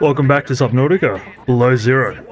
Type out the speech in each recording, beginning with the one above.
Welcome back to Subnautica, below zero.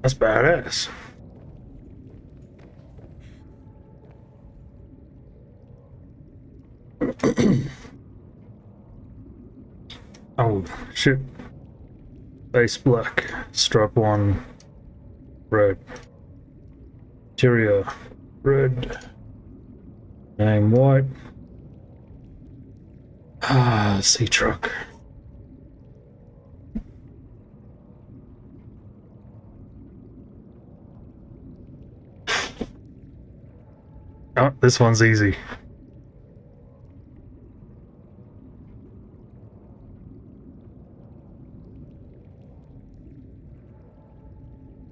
That's badass. Oh, shit. Base black, stripe 1, red. Interior, red. Name white. Ah, sea truck. Oh, this one's easy.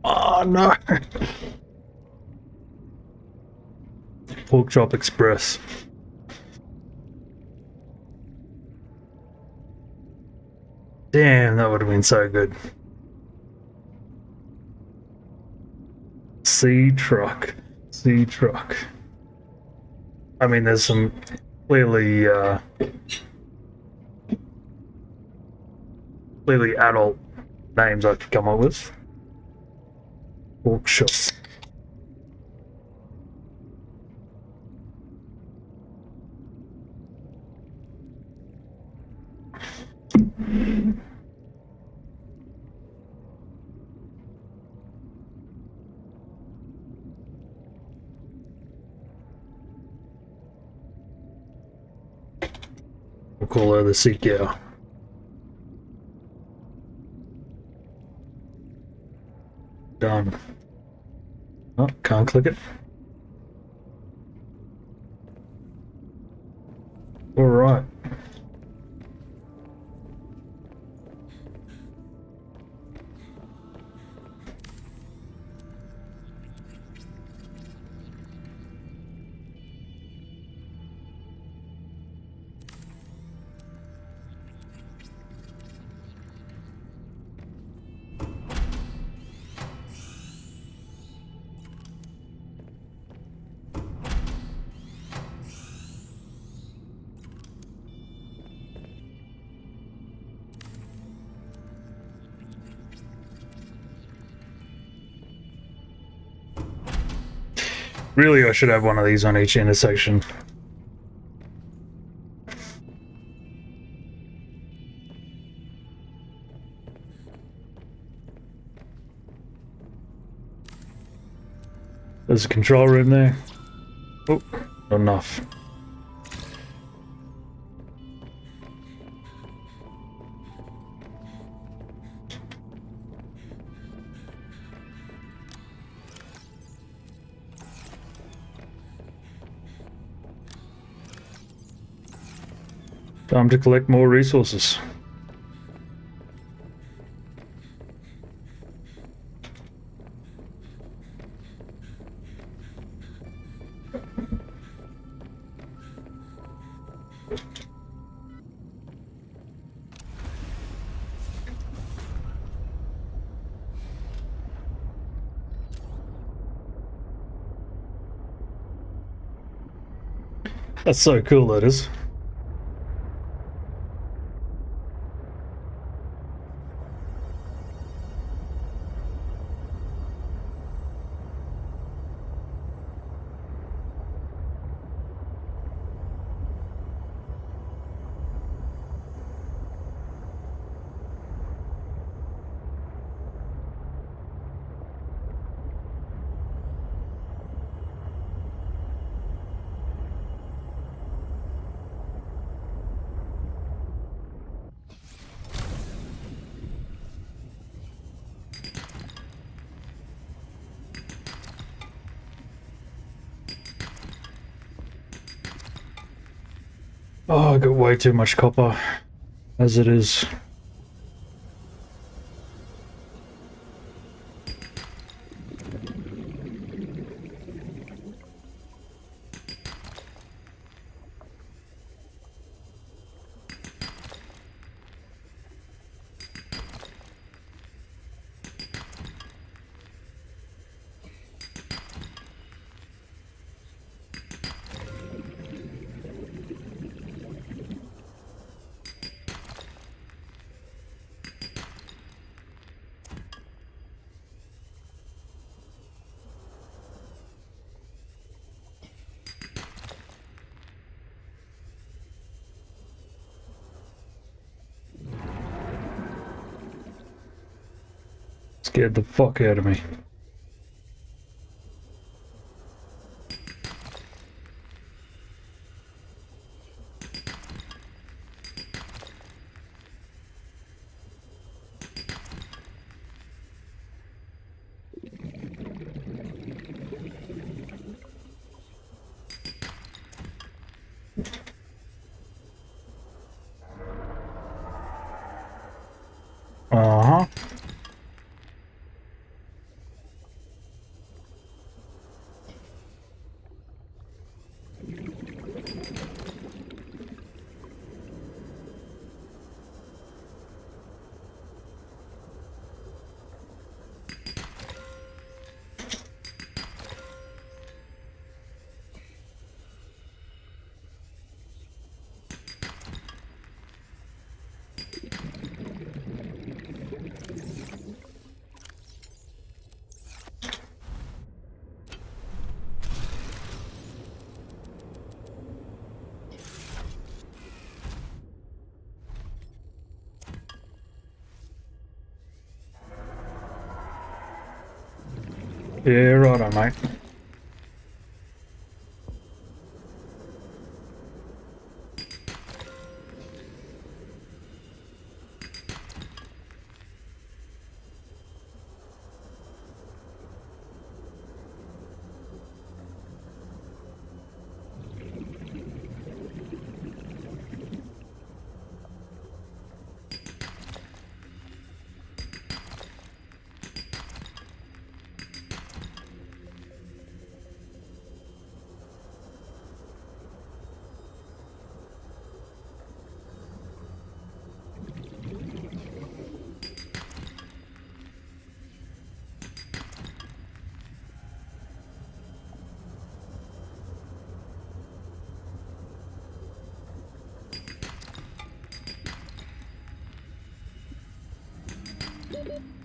Oh no! Pork Chop Express. Damn, that would have been so good. Sea truck. Sea truck. I mean, there's some clearly adult names I could come up with. Pork chop. We'll call her the sea cow. Done. Oh, can't click it. All right. Really, I should have one of these on each intersection. There's a control room there. Oh, not enough. Time to collect more resources. That's so cool, that is. Oh, I got way too much copper, as it is. Scared the fuck out of me. Yeah, right on, mate.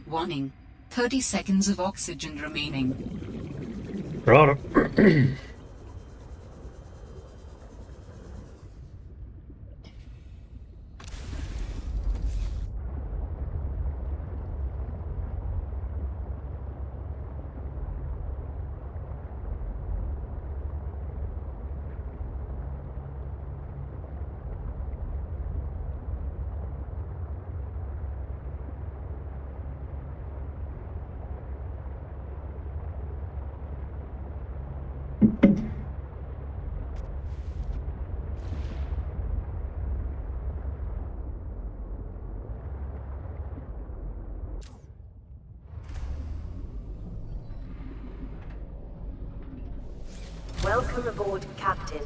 Warning. 30 seconds of oxygen remaining. Right. Welcome aboard, Captain.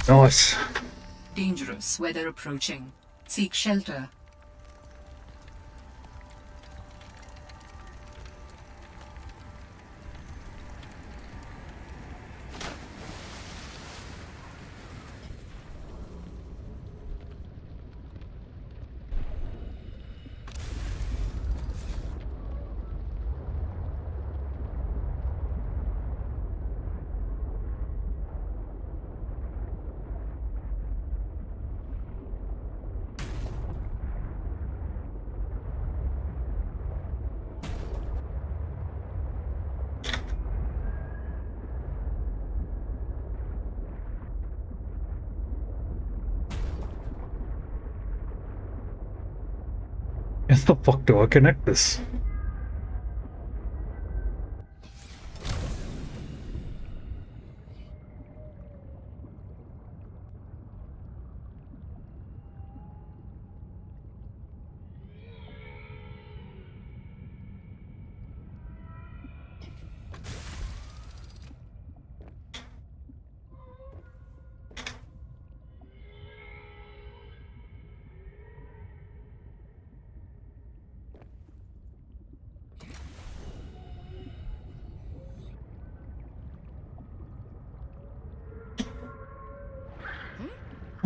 Nice. Dangerous weather approaching. Seek shelter. How the fuck do I connect this?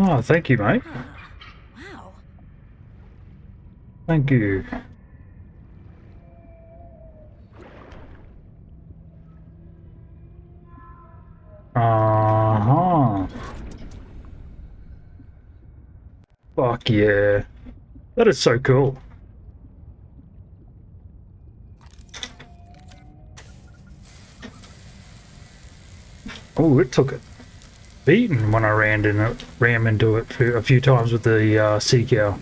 Oh, thank you, mate. Wow. Thank you. Uh-huh. Fuck yeah. That is so cool. Oh, it took a beating when I ran into it a few times with the sea cow.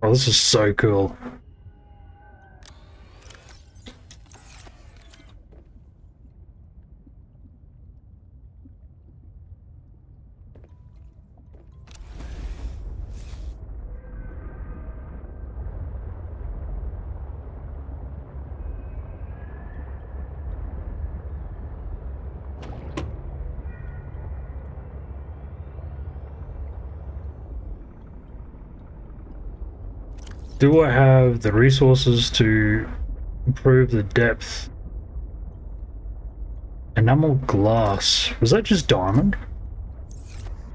Oh, this is so cool. Do I have the resources to improve the depth? Enamel glass. Was that just diamond?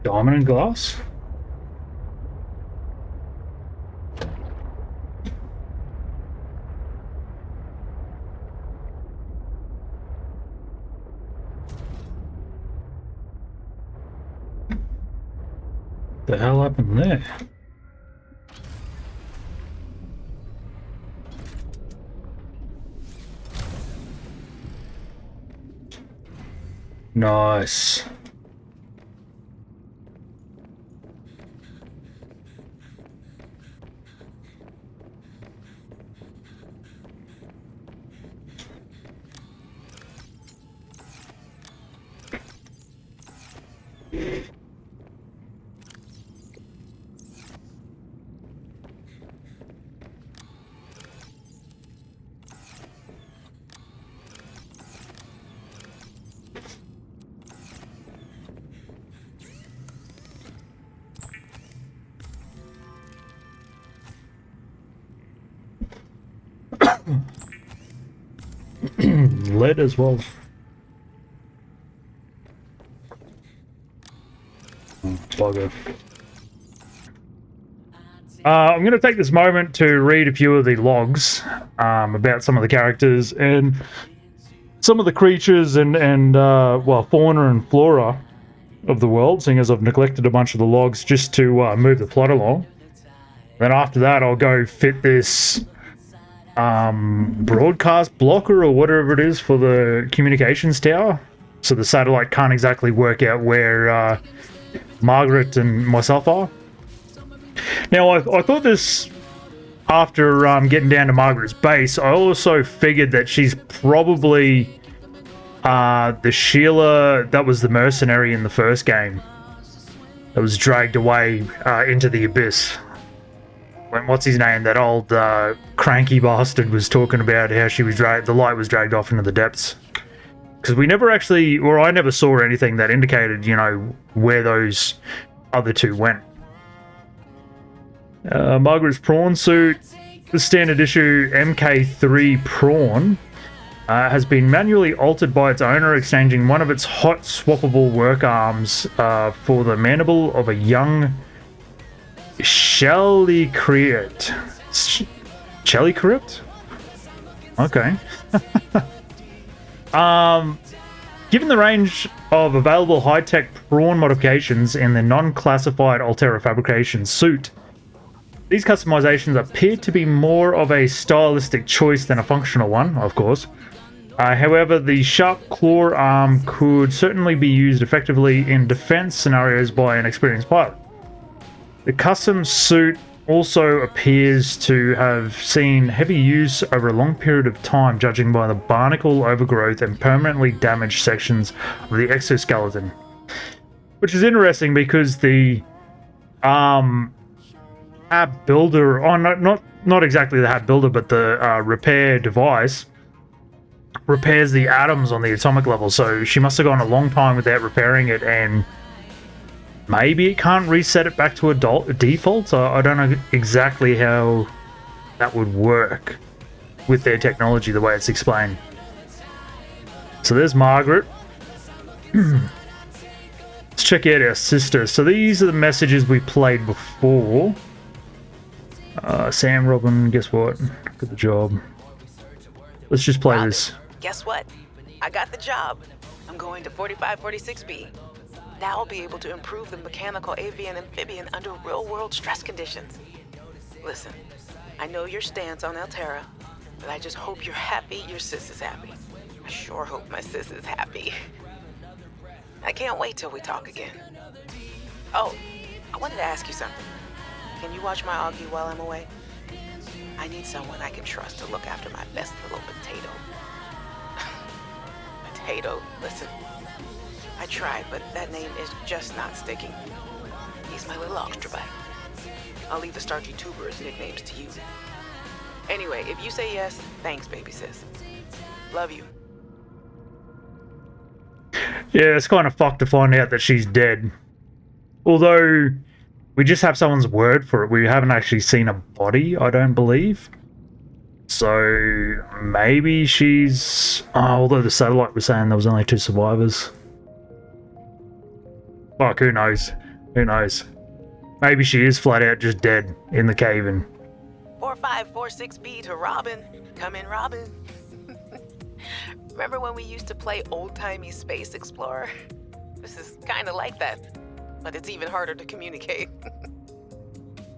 Diamond and glass? The hell happened there? Nice. Lead as well. Oh, bugger. I'm going to take this moment to read a few of the logs about some of the characters and some of the creatures and well, fauna and flora of the world, seeing as I've neglected a bunch of the logs just to move the plot along. Then after that, I'll go fit this broadcast blocker or whatever it is for the communications tower. So the satellite can't exactly work out where Margaret and myself are. Now, I thought this after getting down to Margaret's base. I also figured that she's probably the Sheila that was the mercenary in the first game that was dragged away into the abyss. When what's his name, that old cranky bastard, was talking about how she was the light was dragged off into the depths. Because we never actually, or I never saw anything that indicated, you know, where those other two went. Margaret's prawn suit, the standard issue MK3 prawn, has been manually altered by its owner, exchanging one of its hot swappable work arms for the mandible of a young Shellycrypt. Shellycrypt? Okay. Given the range of available high-tech prawn modifications in the non-classified Altera fabrication suit, these customizations appear to be more of a stylistic choice than a functional one, of course. However, the sharp claw arm could certainly be used effectively in defense scenarios by an experienced pilot. The custom suit also appears to have seen heavy use over a long period of time, judging by the barnacle overgrowth and permanently damaged sections of the exoskeleton. Which is interesting because the hab builder, not exactly the hab builder, but the repair device repairs the atoms on the atomic level, so she must have gone a long time without repairing it, and maybe it can't reset it back to a default. So I don't know exactly how that would work with their technology the way it's explained. So there's Margaret. Let's check out our sister. So these are the messages we played before. Sam, Robin, guess what? Got the job. Let's just play Robin, this. Guess what? I got the job. I'm going to 4546B. Now I'll be able to improve the mechanical avian amphibian under real-world stress conditions. Listen, I know your stance on Altera, but I just hope you're happy your sis is happy. I sure hope my sis is happy. I can't wait till we talk again. Oh, I wanted to ask you something. Can you watch my Augie while I'm away? I need someone I can trust to look after my best little potato. Potato, listen. I tried, but that name is just not sticking. He's my little extra bite. I'll leave the starchy tubers nicknames to you. Anyway, if you say yes, thanks, baby sis. Love you. Yeah, it's kind of fucked to find out that she's dead. Although, we just have someone's word for it. We haven't actually seen a body, I don't believe. So, maybe she's... although the satellite was saying there was only 2 survivors. Fuck, who knows? Who knows? Maybe she is flat out just dead in the cave-in. 4546B to Robin. Come in, Robin. Remember when we used to play old-timey Space Explorer? This is kind of like that, but it's even harder to communicate.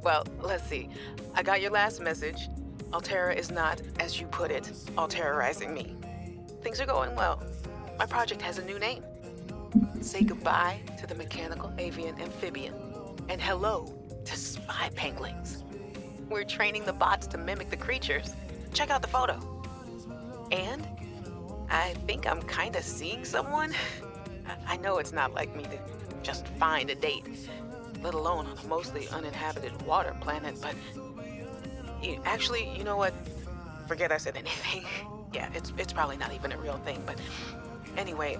Well, let's see. I got your last message. Altera is not, as you put it, alterizing me. Things are going well. My project has a new name. Say goodbye to the mechanical avian amphibian, and hello to spy penguins. We're training the bots to mimic the creatures. Check out the photo. And I think I'm kinda seeing someone. I know it's not like me to just find a date, let alone on a mostly uninhabited water planet, but actually, you know what? Forget I said anything. Yeah, it's probably not even a real thing, but anyway,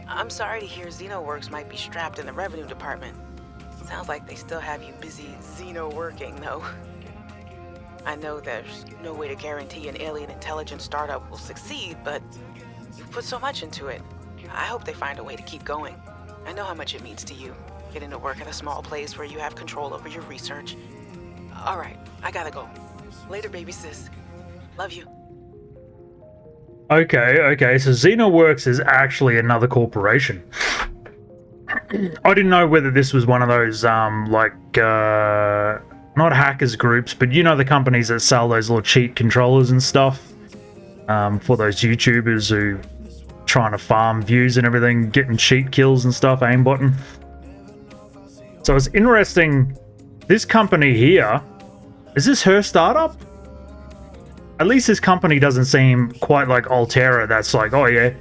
I'm sorry to hear XenoWorks might be strapped in the revenue department. Sounds like they still have you busy Xeno working, though. I know there's no way to guarantee an alien intelligence startup will succeed, but you've put so much into it. I hope they find a way to keep going. I know how much it means to you, getting to work at a small place where you have control over your research. All right, I gotta go. Later, baby sis. Love you. Okay, so XenoWorks is actually another corporation. I didn't know whether this was one of those, not hackers groups, but you know the companies that sell those little cheat controllers and stuff for those YouTubers who trying to farm views and everything, getting cheat kills and stuff, aimbotting. So it's interesting, this company here, is this her startup? At least this company doesn't seem quite like Altera that's like, oh yeah,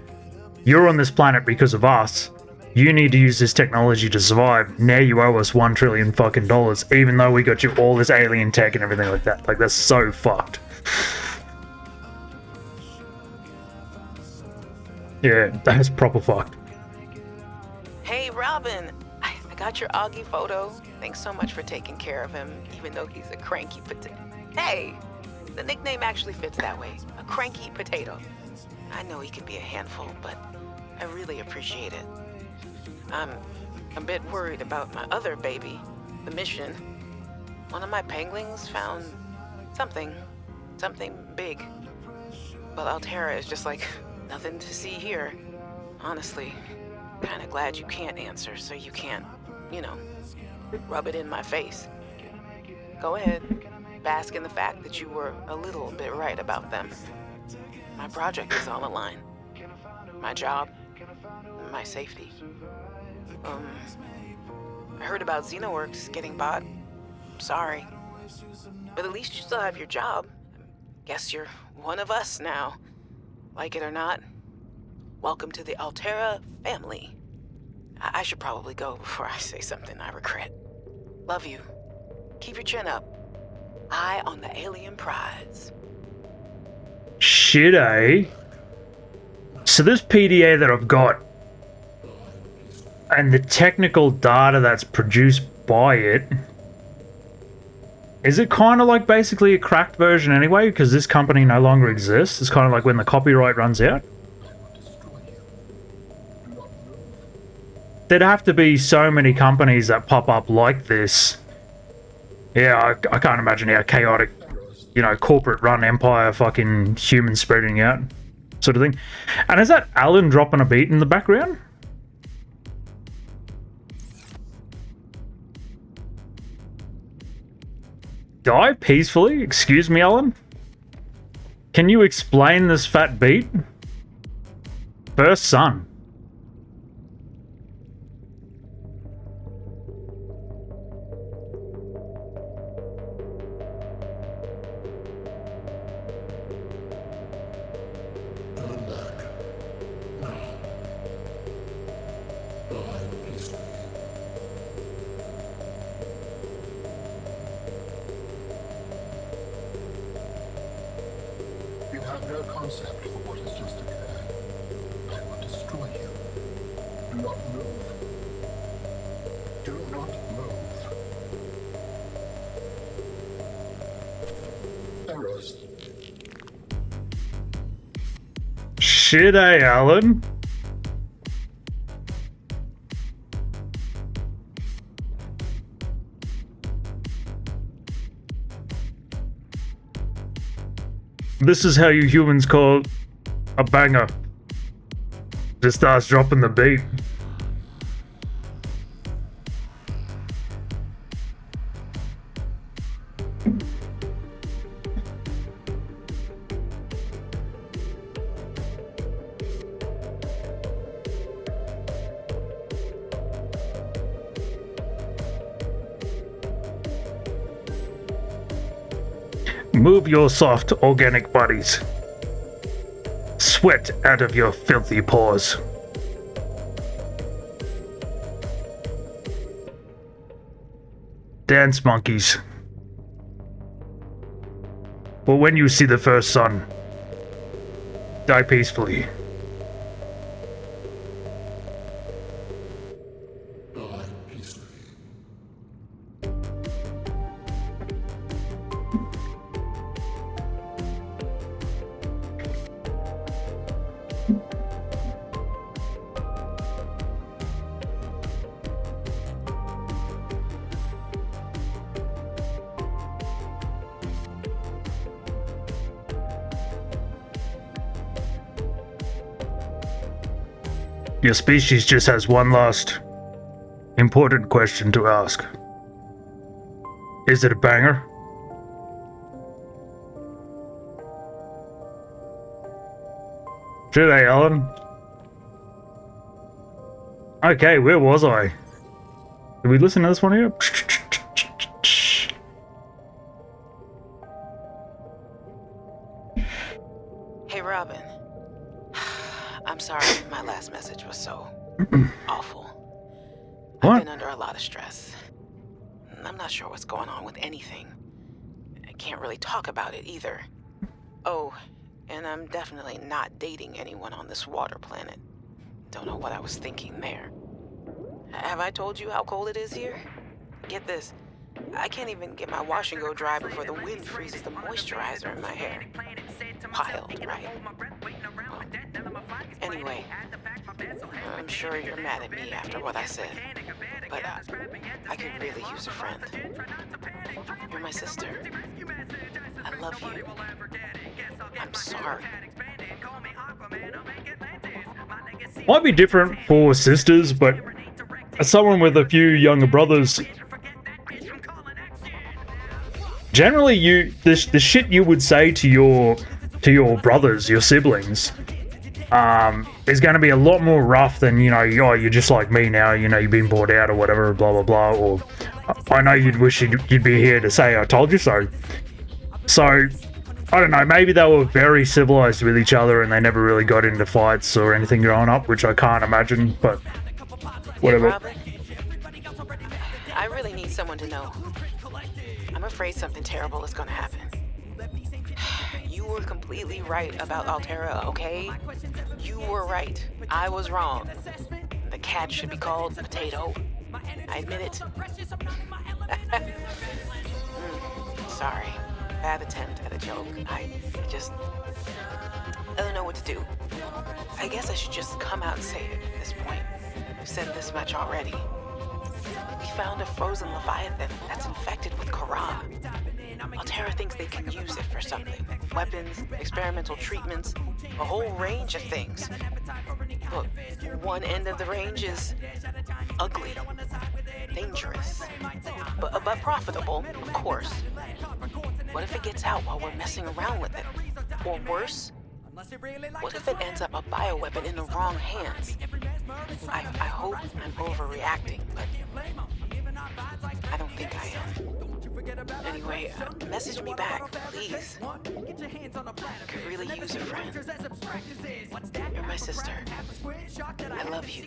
you're on this planet because of us. You need to use this technology to survive. Now you owe us $1 trillion fucking dollars, even though we got you all this alien tech and everything like that. Like, that's so fucked. Yeah, that's proper fucked. Hey, Robin. I got your Augie photo. Thanks so much for taking care of him, even though he's a cranky potato. Hey, the nickname actually fits that way. A cranky potato. I know he can be a handful, but I really appreciate it. I'm a bit worried about my other baby, the mission. One of my penguins found something big. But Altera is just like Nothing to see here. Honestly, kinda glad you can't answer so you can't, rub it in my face. Go ahead, bask in the fact that you were a little bit right about them. My project is on the line. My job, my safety. I heard about Xenoworks getting bought. Sorry. But at least you still have your job. Guess you're one of us now. Like it or not. Welcome to the Altera family. I should probably go before I say something I regret. Love you. Keep your chin up. Eye on the alien prize. Shit, eh? So this PDA that I've got and the technical data that's produced by it, is it kind of like basically a cracked version anyway? Because this company no longer exists. It's kind of like when the copyright runs out. There'd have to be so many companies that pop up like this. Yeah, I can't imagine how chaotic, corporate run empire fucking humans spreading out sort of thing. And is that Alan dropping a beat in the background? Die peacefully? Excuse me, Alan? Can you explain this fat beat? First son. Concept for what has just occurred. I will destroy you. Do not move. Do not move. Eros. Shit, eh, Alan? This is how you humans call a banger. Just starts dropping the beat. Move your soft, organic bodies. Sweat out of your filthy paws. Dance monkeys. But when you see the first sun, die peacefully. Your species just has one last important question to ask. Is it a banger? Should I, Alan? Okay, where was I? Did we listen to this one here? Hey, Robin. I'm sorry my last message was so awful. What? I've been under a lot of stress. I'm not sure what's going on with anything. I can't really talk about it either. Oh, and I'm definitely not dating anyone on this water planet. Don't know what I was thinking there. Have I told you how cold it is here? Get this. I can't even get my wash and go dry before the wind freezes the moisturizer in my hair. Wild, right? Well, anyway, I'm sure you're mad at me after what I said, but I could really use a friend. You're my sister. I love you. I'm sorry. Might be different for sisters, but as someone with a few younger brothers, generally the shit you would say to your brothers, your siblings, is going to be a lot more rough than, you know, oh, you're just like me now, you know, you've been bought out or whatever, blah blah blah, or I know you'd wish you'd be here to say I told you so. So I don't know, maybe they were very civilized with each other and they never really got into fights or anything growing up, which I can't imagine, but whatever. Robin, I really need someone to know. I'm afraid something terrible is gonna happen. You were completely right about Altera, okay? You were right. I was wrong. The cat should be called Potato. I admit it. Sorry. Bad attempt at a joke. I don't know what to do. I guess I should just come out and say it at this point. I've said this much already. We found a frozen Leviathan that's infected with Kara. Altera thinks they can use it for something. Weapons, experimental treatments, a whole range of things. Look, one end of the range is ugly, dangerous, but profitable, of course. What if it gets out while we're messing around with it? Or worse, what if it ends up a bioweapon in the wrong hands? I hope I'm overreacting, but I don't think I am. Anyway, message me back, please. I could really use a friend. You're my sister. I love you.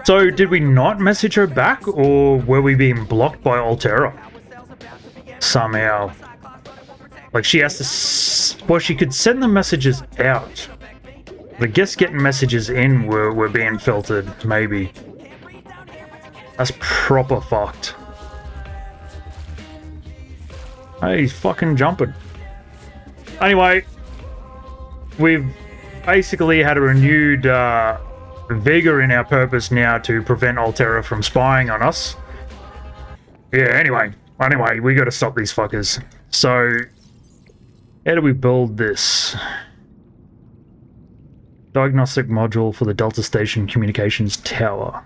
So did we not message her back, or were we being blocked by Altera? Somehow. Like, she has to... Well, she could send the messages out. But I guess getting messages in were being filtered, maybe. That's proper fucked. Hey, he's fucking jumping. Anyway, we've basically had a renewed vigor in our purpose now to prevent Altera from spying on us. Yeah, anyway, we gotta stop these fuckers. So, how do we build this? Diagnostic module for the Delta Station Communications Tower.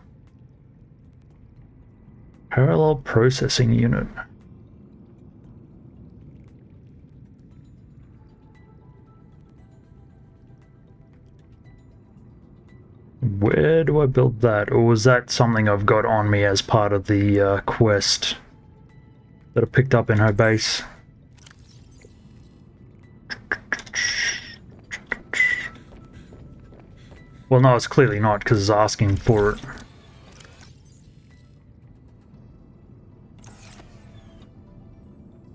Parallel processing unit. Where do I build that? Or was that something I've got on me as part of the quest that I picked up in her base? Well, no, it's clearly not, because it's asking for it.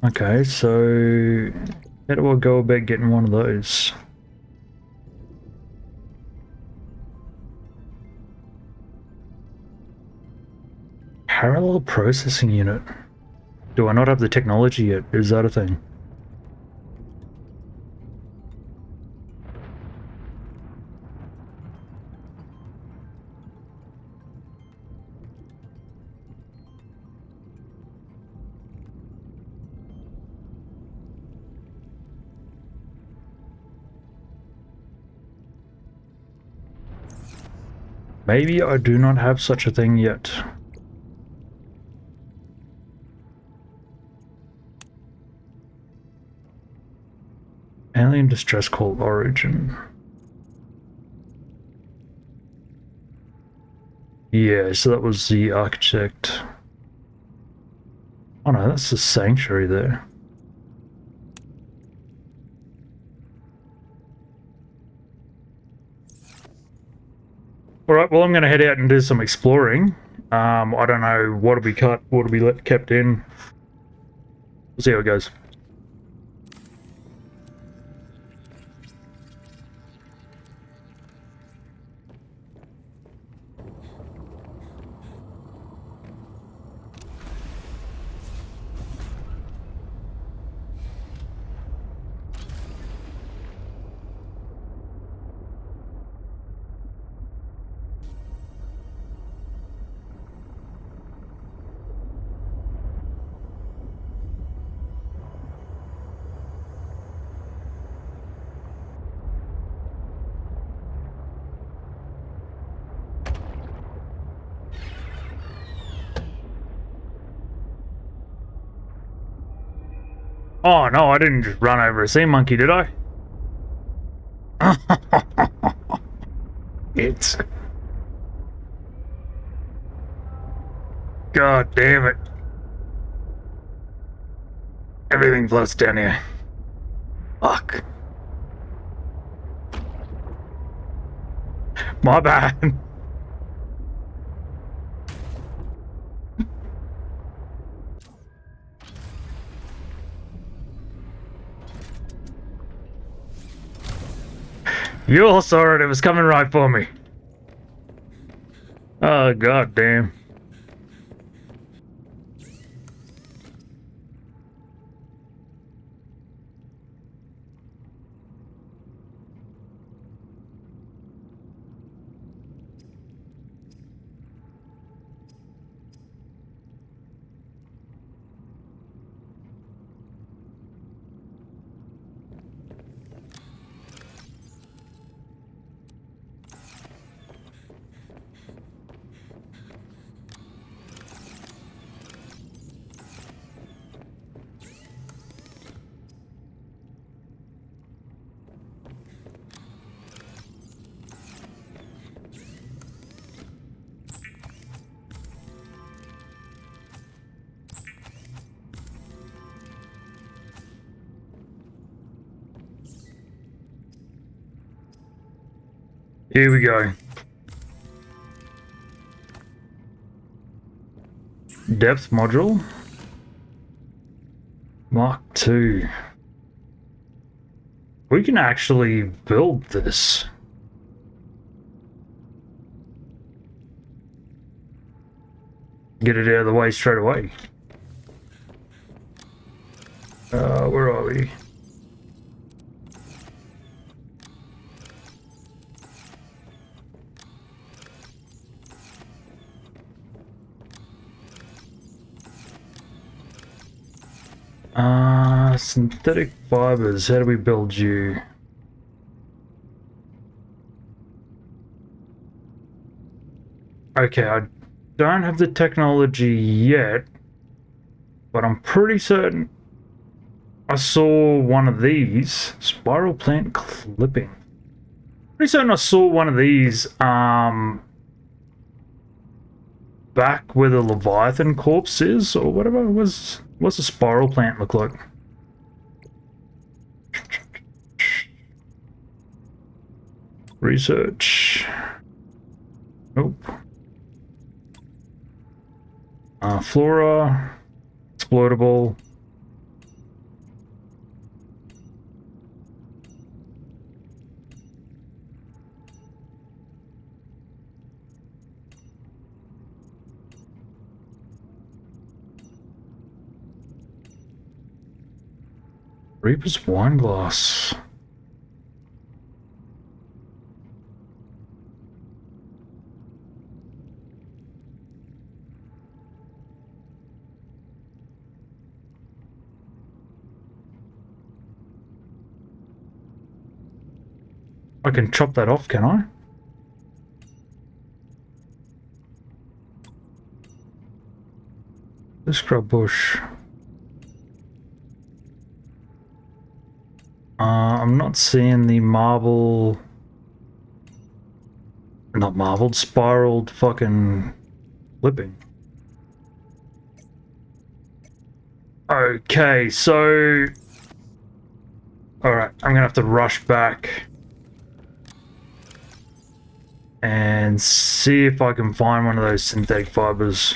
Okay, so how do I go about getting one of those? Parallel processing unit. Do I not have the technology yet? Is that a thing? Maybe I do not have such a thing yet. Alien distress call origin. Yeah, so that was the architect. Oh no, that's the sanctuary there. Alright, well, I'm going to head out and do some exploring. I don't know what will be cut, what will be kept in. We'll see how it goes. Oh no, I didn't just run over a sea monkey, did I? It's... God damn it. Everything floats down here. Fuck. My bad. You all saw it, it was coming right for me. Oh, god damn. Here we go. Depth module. Mark 2. We can actually build this. Get it out of the way straight away. Where are we? Synthetic fibers. How do we build you? Okay, I don't have the technology yet, but I'm pretty certain I saw one of these. Spiral plant clipping. Pretty certain I saw one of these back where the Leviathan corpse is, or whatever. What's a spiral plant look like? Research. Nope. Flora. Exploitable. Reaper's wine glass. I can chop that off, can I? The scrub bush. I'm not seeing the marble... Not marbled, spiraled fucking clipping. Okay, so... Alright, I'm gonna have to rush back and see if I can find one of those synthetic fibers.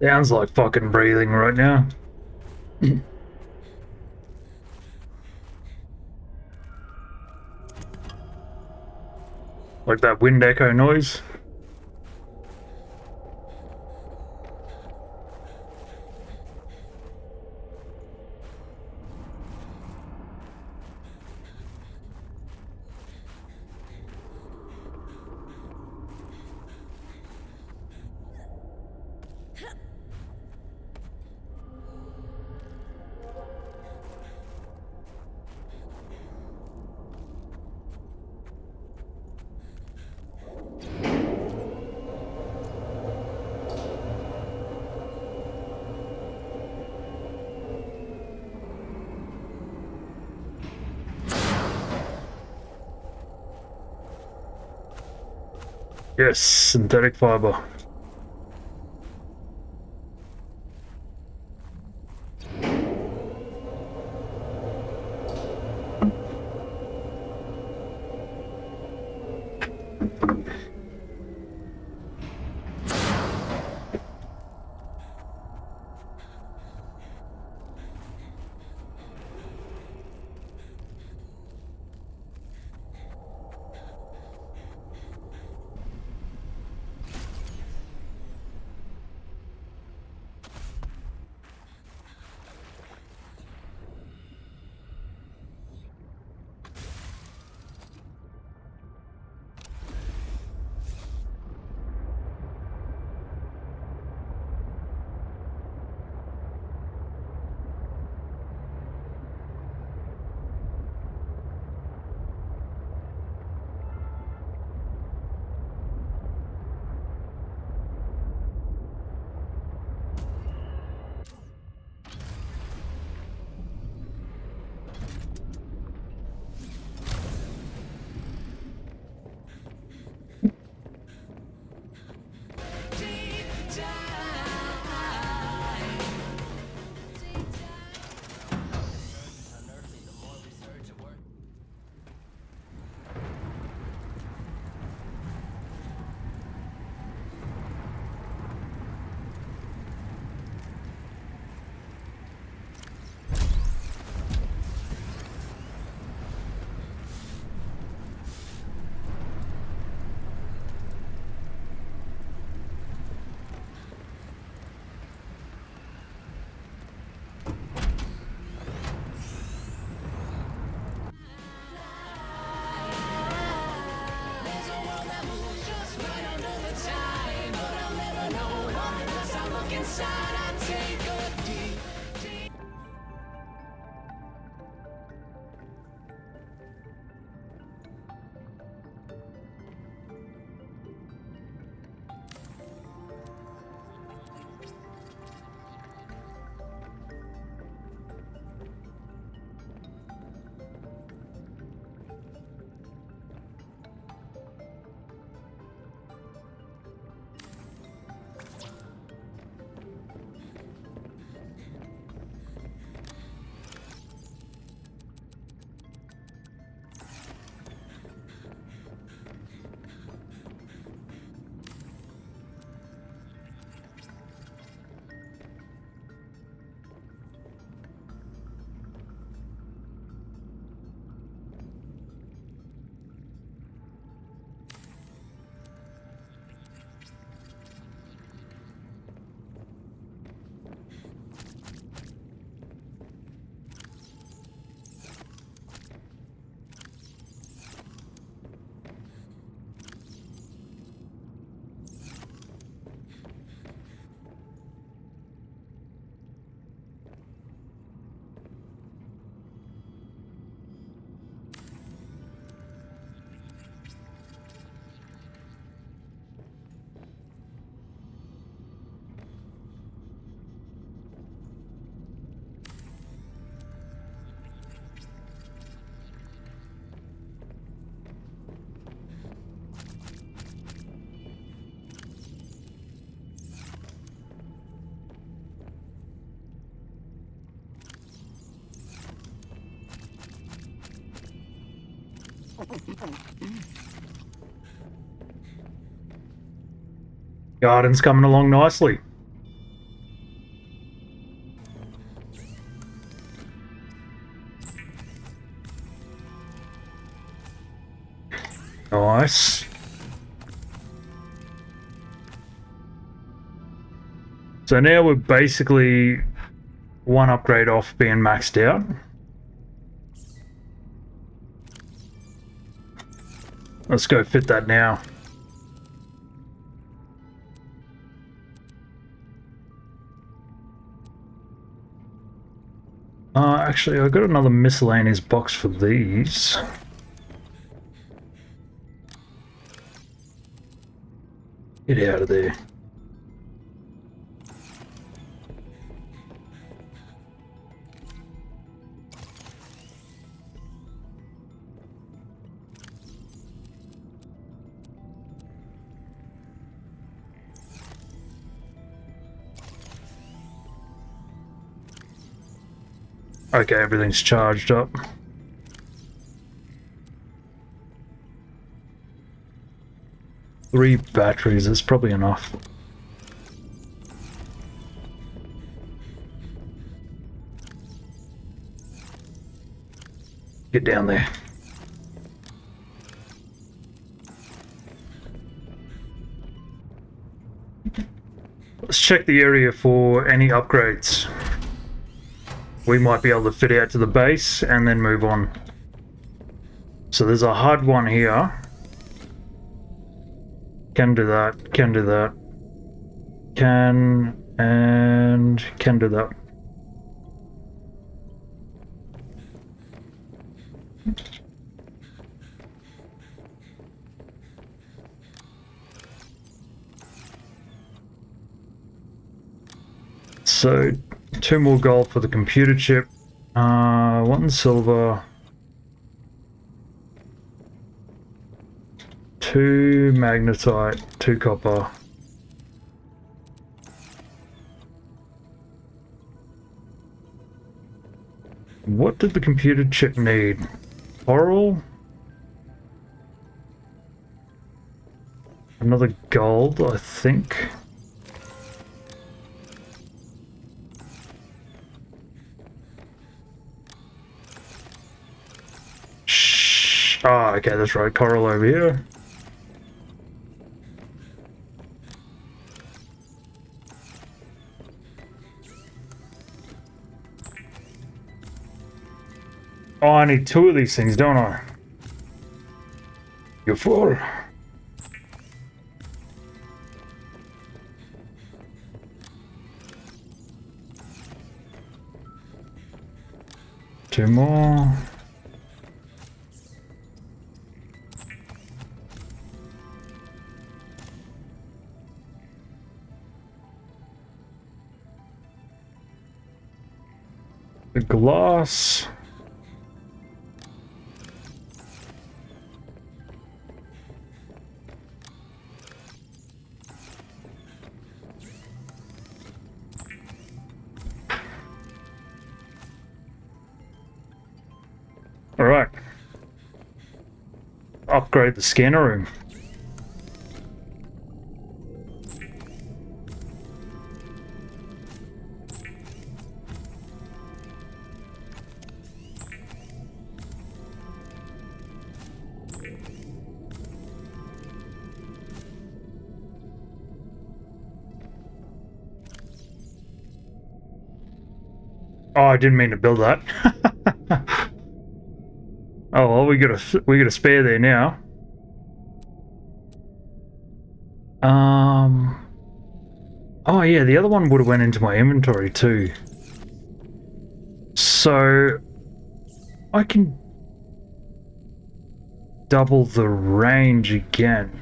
Sounds like fucking breathing right now. Like that wind echo noise. Yes, synthetic fiber. Garden's coming along nicely. Nice. So now we're basically one upgrade off being maxed out. Let's go fit that now. Actually, I got another miscellaneous box for these. Get out of there. Okay, everything's charged up. Three batteries is probably enough. Get down there. Let's check the area for any upgrades. We might be able to fit out to the base and then move on. So there's a HUD one here. Can do that, can do that. Can do that. So 2 more gold for the computer chip. 1 silver. 2 magnetite, 2 copper. What did the computer chip need? Coral? Another gold, I think. Ah, okay, that's right. Coral over here. Oh, I need 2 of these things, don't I? You're full. Two more. The glass. All right. Upgrade the scanner room. Oh, I didn't mean to build that. Oh well, we got a spare there now. Oh yeah, the other one would have went into my inventory too. So I can double the range again.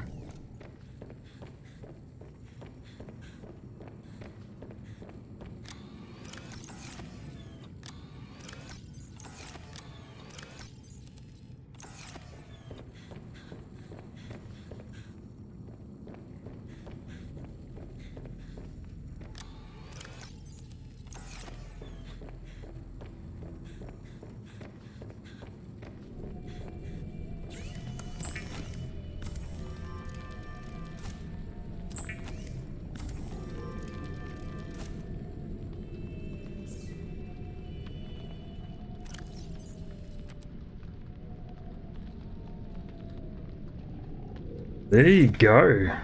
There you go.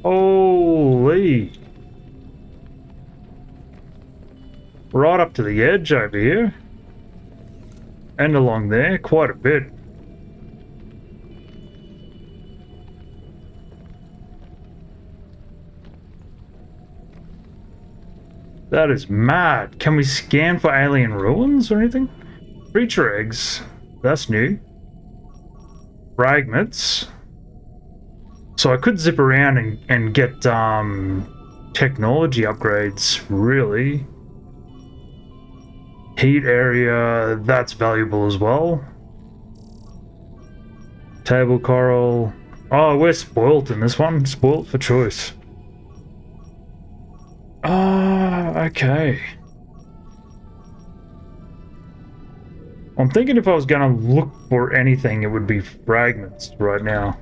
Holy. Right up to the edge over here. And along there, quite a bit. That is mad. Can we scan for alien ruins or anything? Creature eggs. That's new. Fragments. So I could zip around and get technology upgrades, really. Heat area, that's valuable as well. Table coral. Oh, we're spoilt in this one. Spoilt for choice. Ah, okay. I'm thinking if I was gonna look for anything, it would be fragments right now.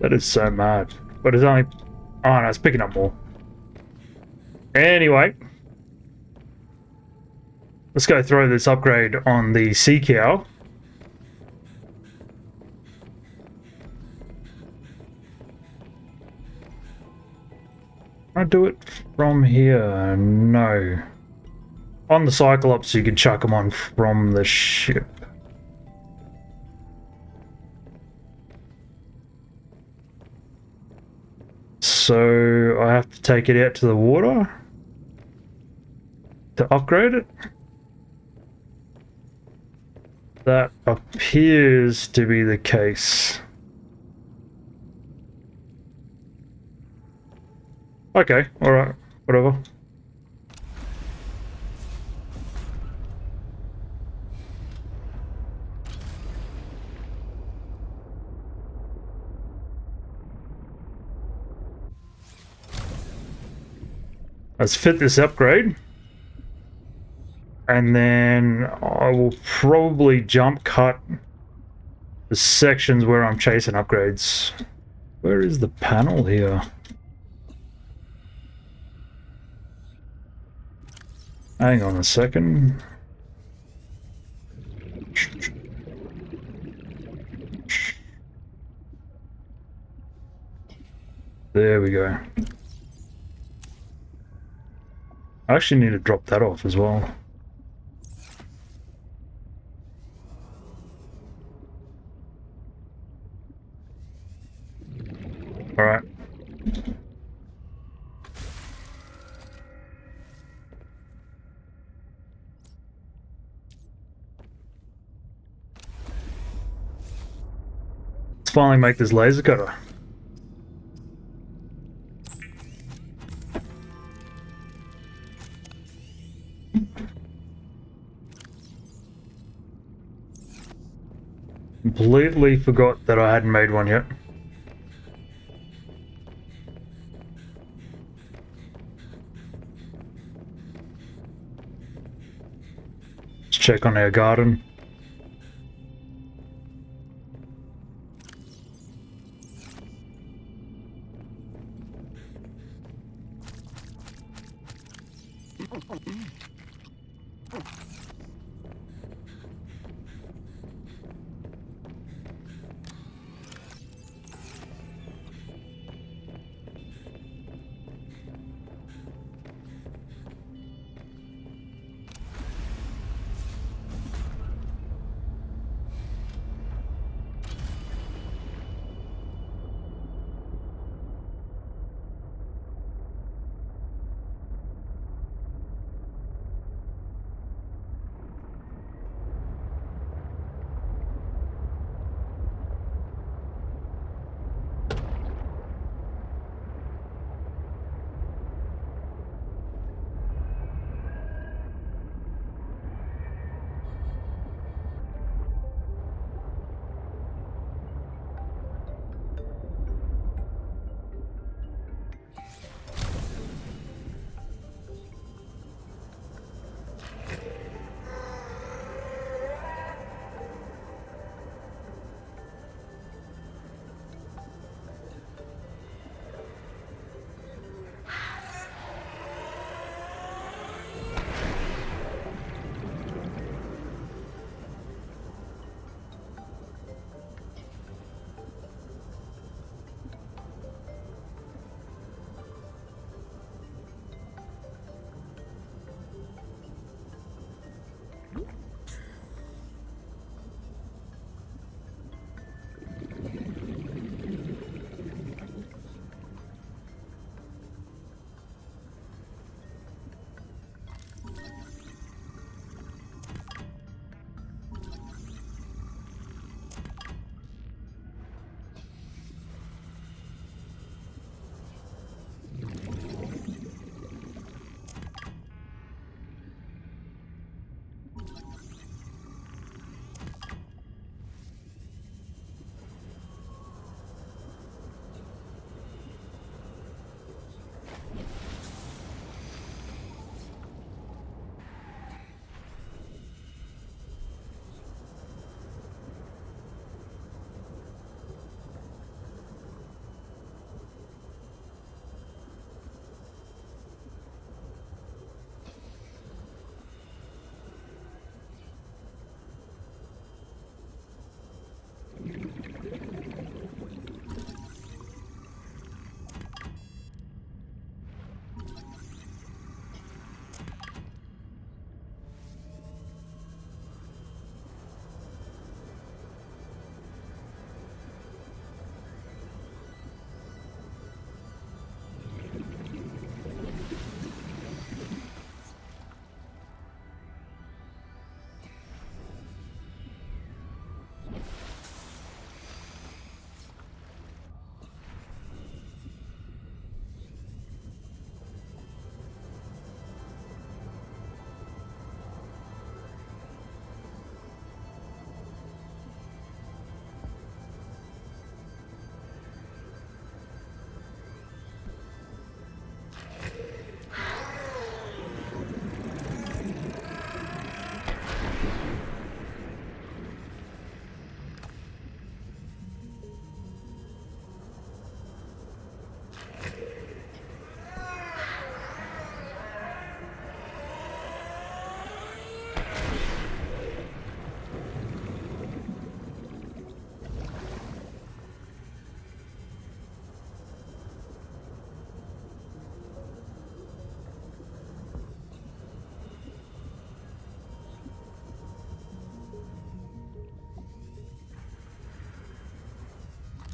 That is so mad. But it's only... Oh no, it's picking up more. Anyway. Let's go throw this upgrade on the sea cow. Can I do it from here? No. On the Cyclops, you can chuck them on from the ship. So I have to take it out to the water to upgrade it. That appears to be the case. Okay, alright, whatever. Let's fit this upgrade. And then I will probably jump cut the sections where I'm chasing upgrades. Where is the panel here? Hang on a second. There we go. I actually need to drop that off as well. All right. Let's finally make this laser cutter. Completely forgot that I hadn't made one yet. Let's check on our garden.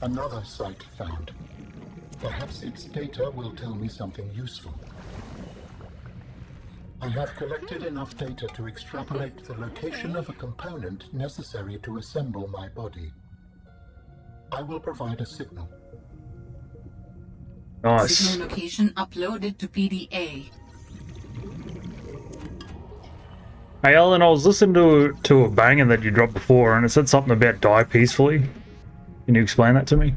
Another site found. Perhaps its data will tell me something useful. I have collected enough data to extrapolate the location of a component necessary to assemble my body. I will provide a signal. Nice. Signal location uploaded to PDA. Hey, Alan, I was listening to a banging that you dropped before, and it said something about die peacefully. Can you explain that to me?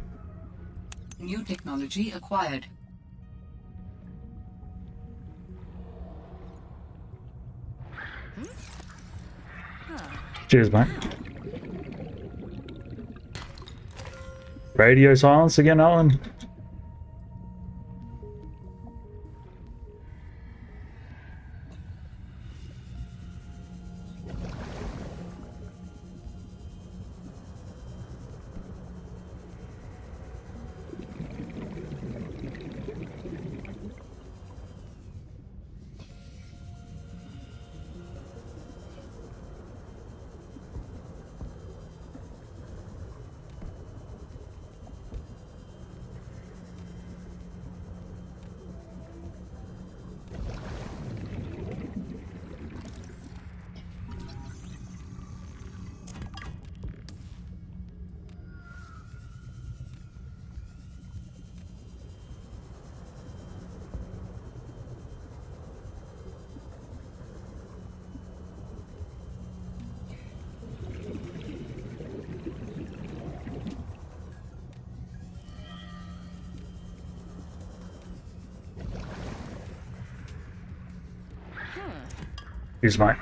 New technology acquired. Cheers, mate. Radio silence again, Alan? Cheers, mate.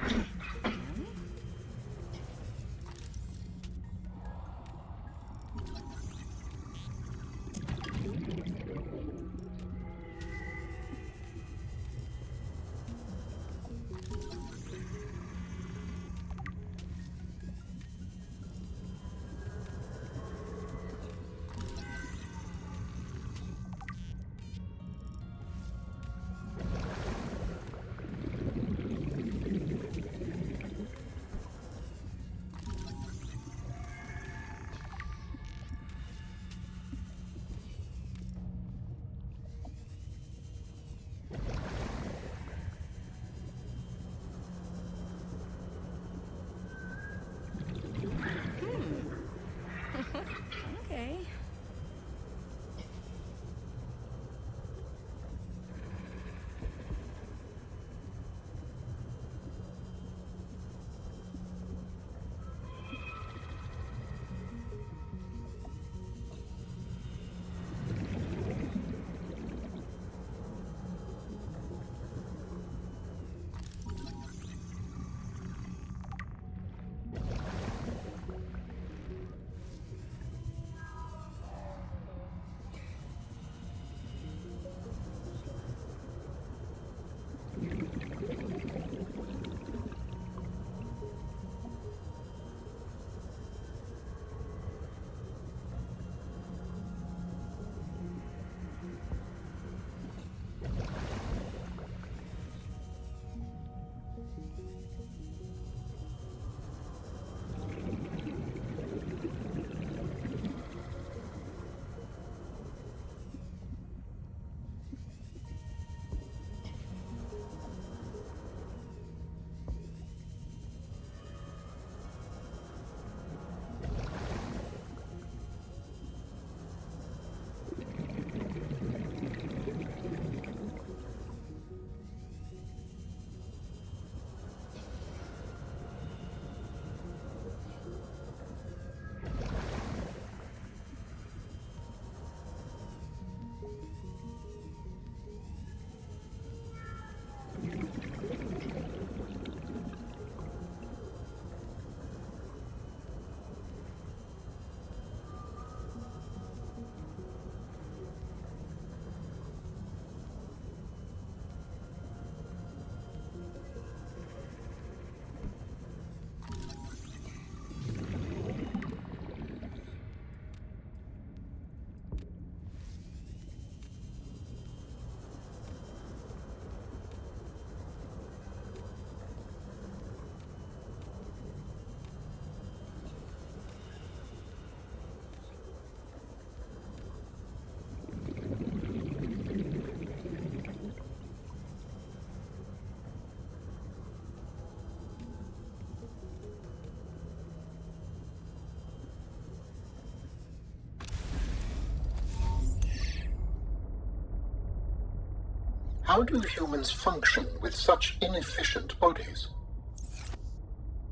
How do humans function with such inefficient bodies?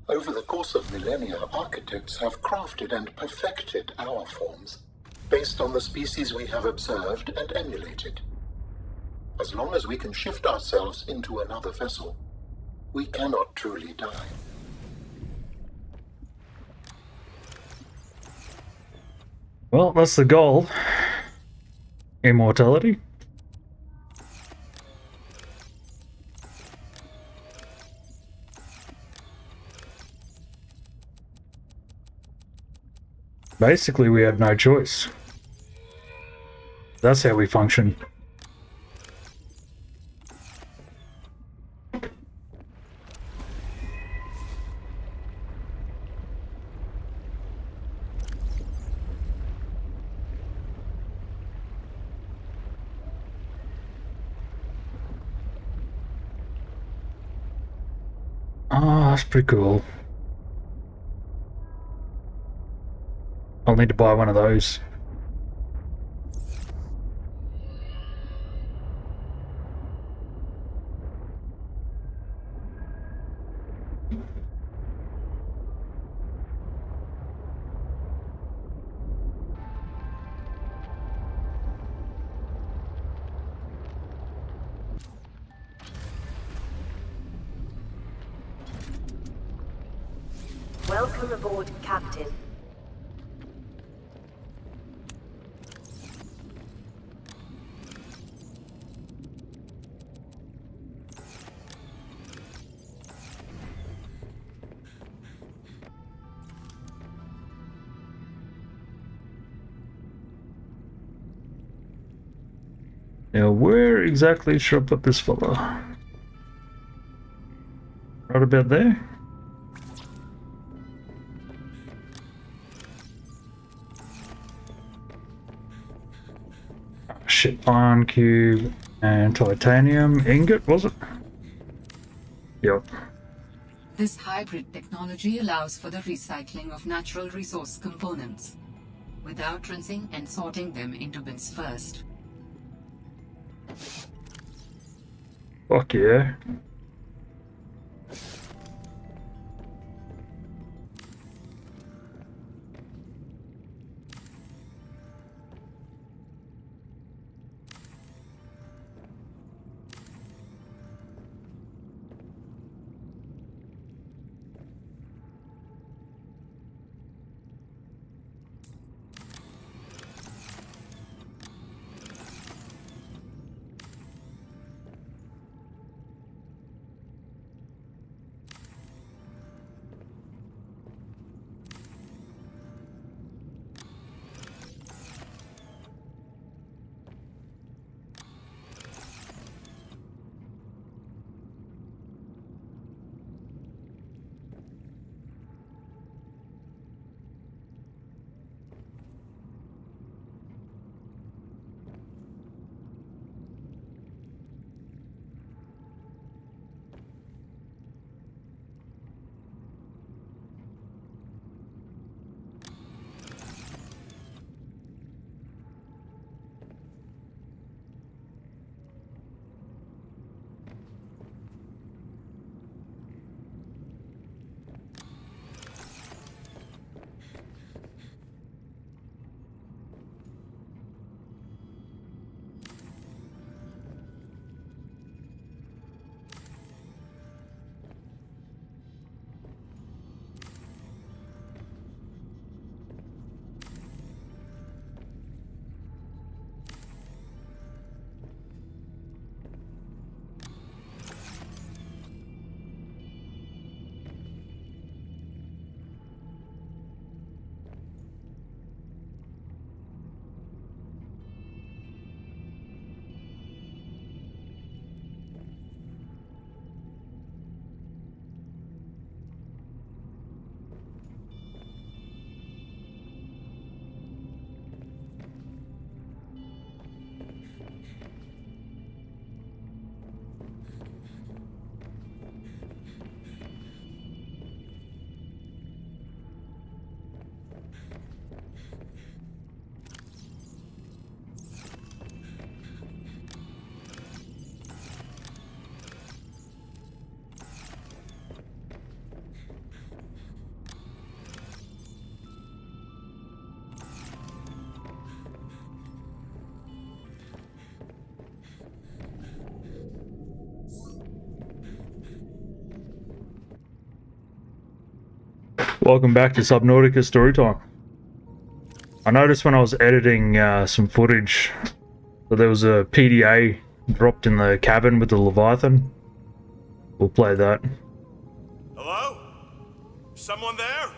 Over the course of millennia, architects have crafted and perfected our forms, based on the species we have observed and emulated. As long as we can shift ourselves into another vessel, we cannot truly die. Well, that's the goal. Immortality. Basically, we have no choice. That's how we function. Oh, that's pretty cool. I'll need to buy one of those. Welcome aboard, Captain. Now, where exactly should I put this fella? Right about there? Oh, shit, iron cube and titanium ingot, was it? Yep. This hybrid technology allows for the recycling of natural resource components, without rinsing and sorting them into bins first. Fuck yeah. Welcome back to Subnautica Storytime. I noticed when I was editing some footage that there was a PDA dropped in the cabin with the Leviathan. We'll play that. Hello? Someone there?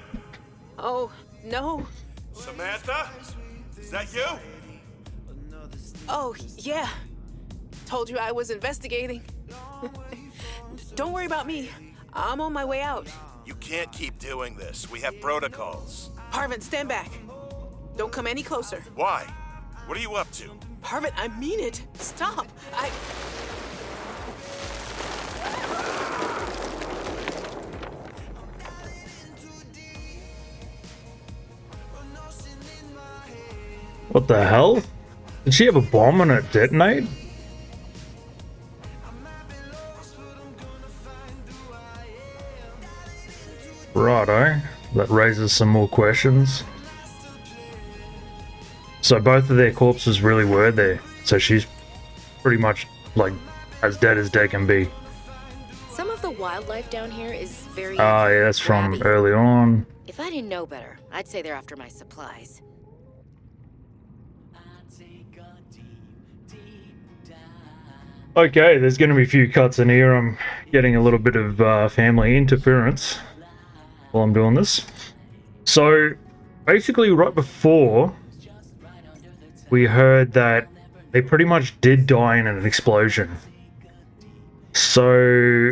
Oh, no. Samantha? Is that you? Oh, yeah. Told you I was investigating. Don't worry about me. I'm on my way out. You can't keep doing this. We have protocols. Parvin, stand back. Don't come any closer. Why? What are you up to? Parvin, I mean it. Stop. What the hell? Did she have a bomb and it detonate? Righto. That raises some more questions. So both of their corpses really were there. So she's pretty much like as dead as dead can be. Some of the wildlife down here is very Ah, yeah, that's from grabby. early on. If I didn't know better, I'd say they're after my supplies. Okay, there's going to be a few cuts in here. I'm getting a little bit of family interference while I'm doing this. So, basically right before, we heard that they pretty much did die in an explosion. So,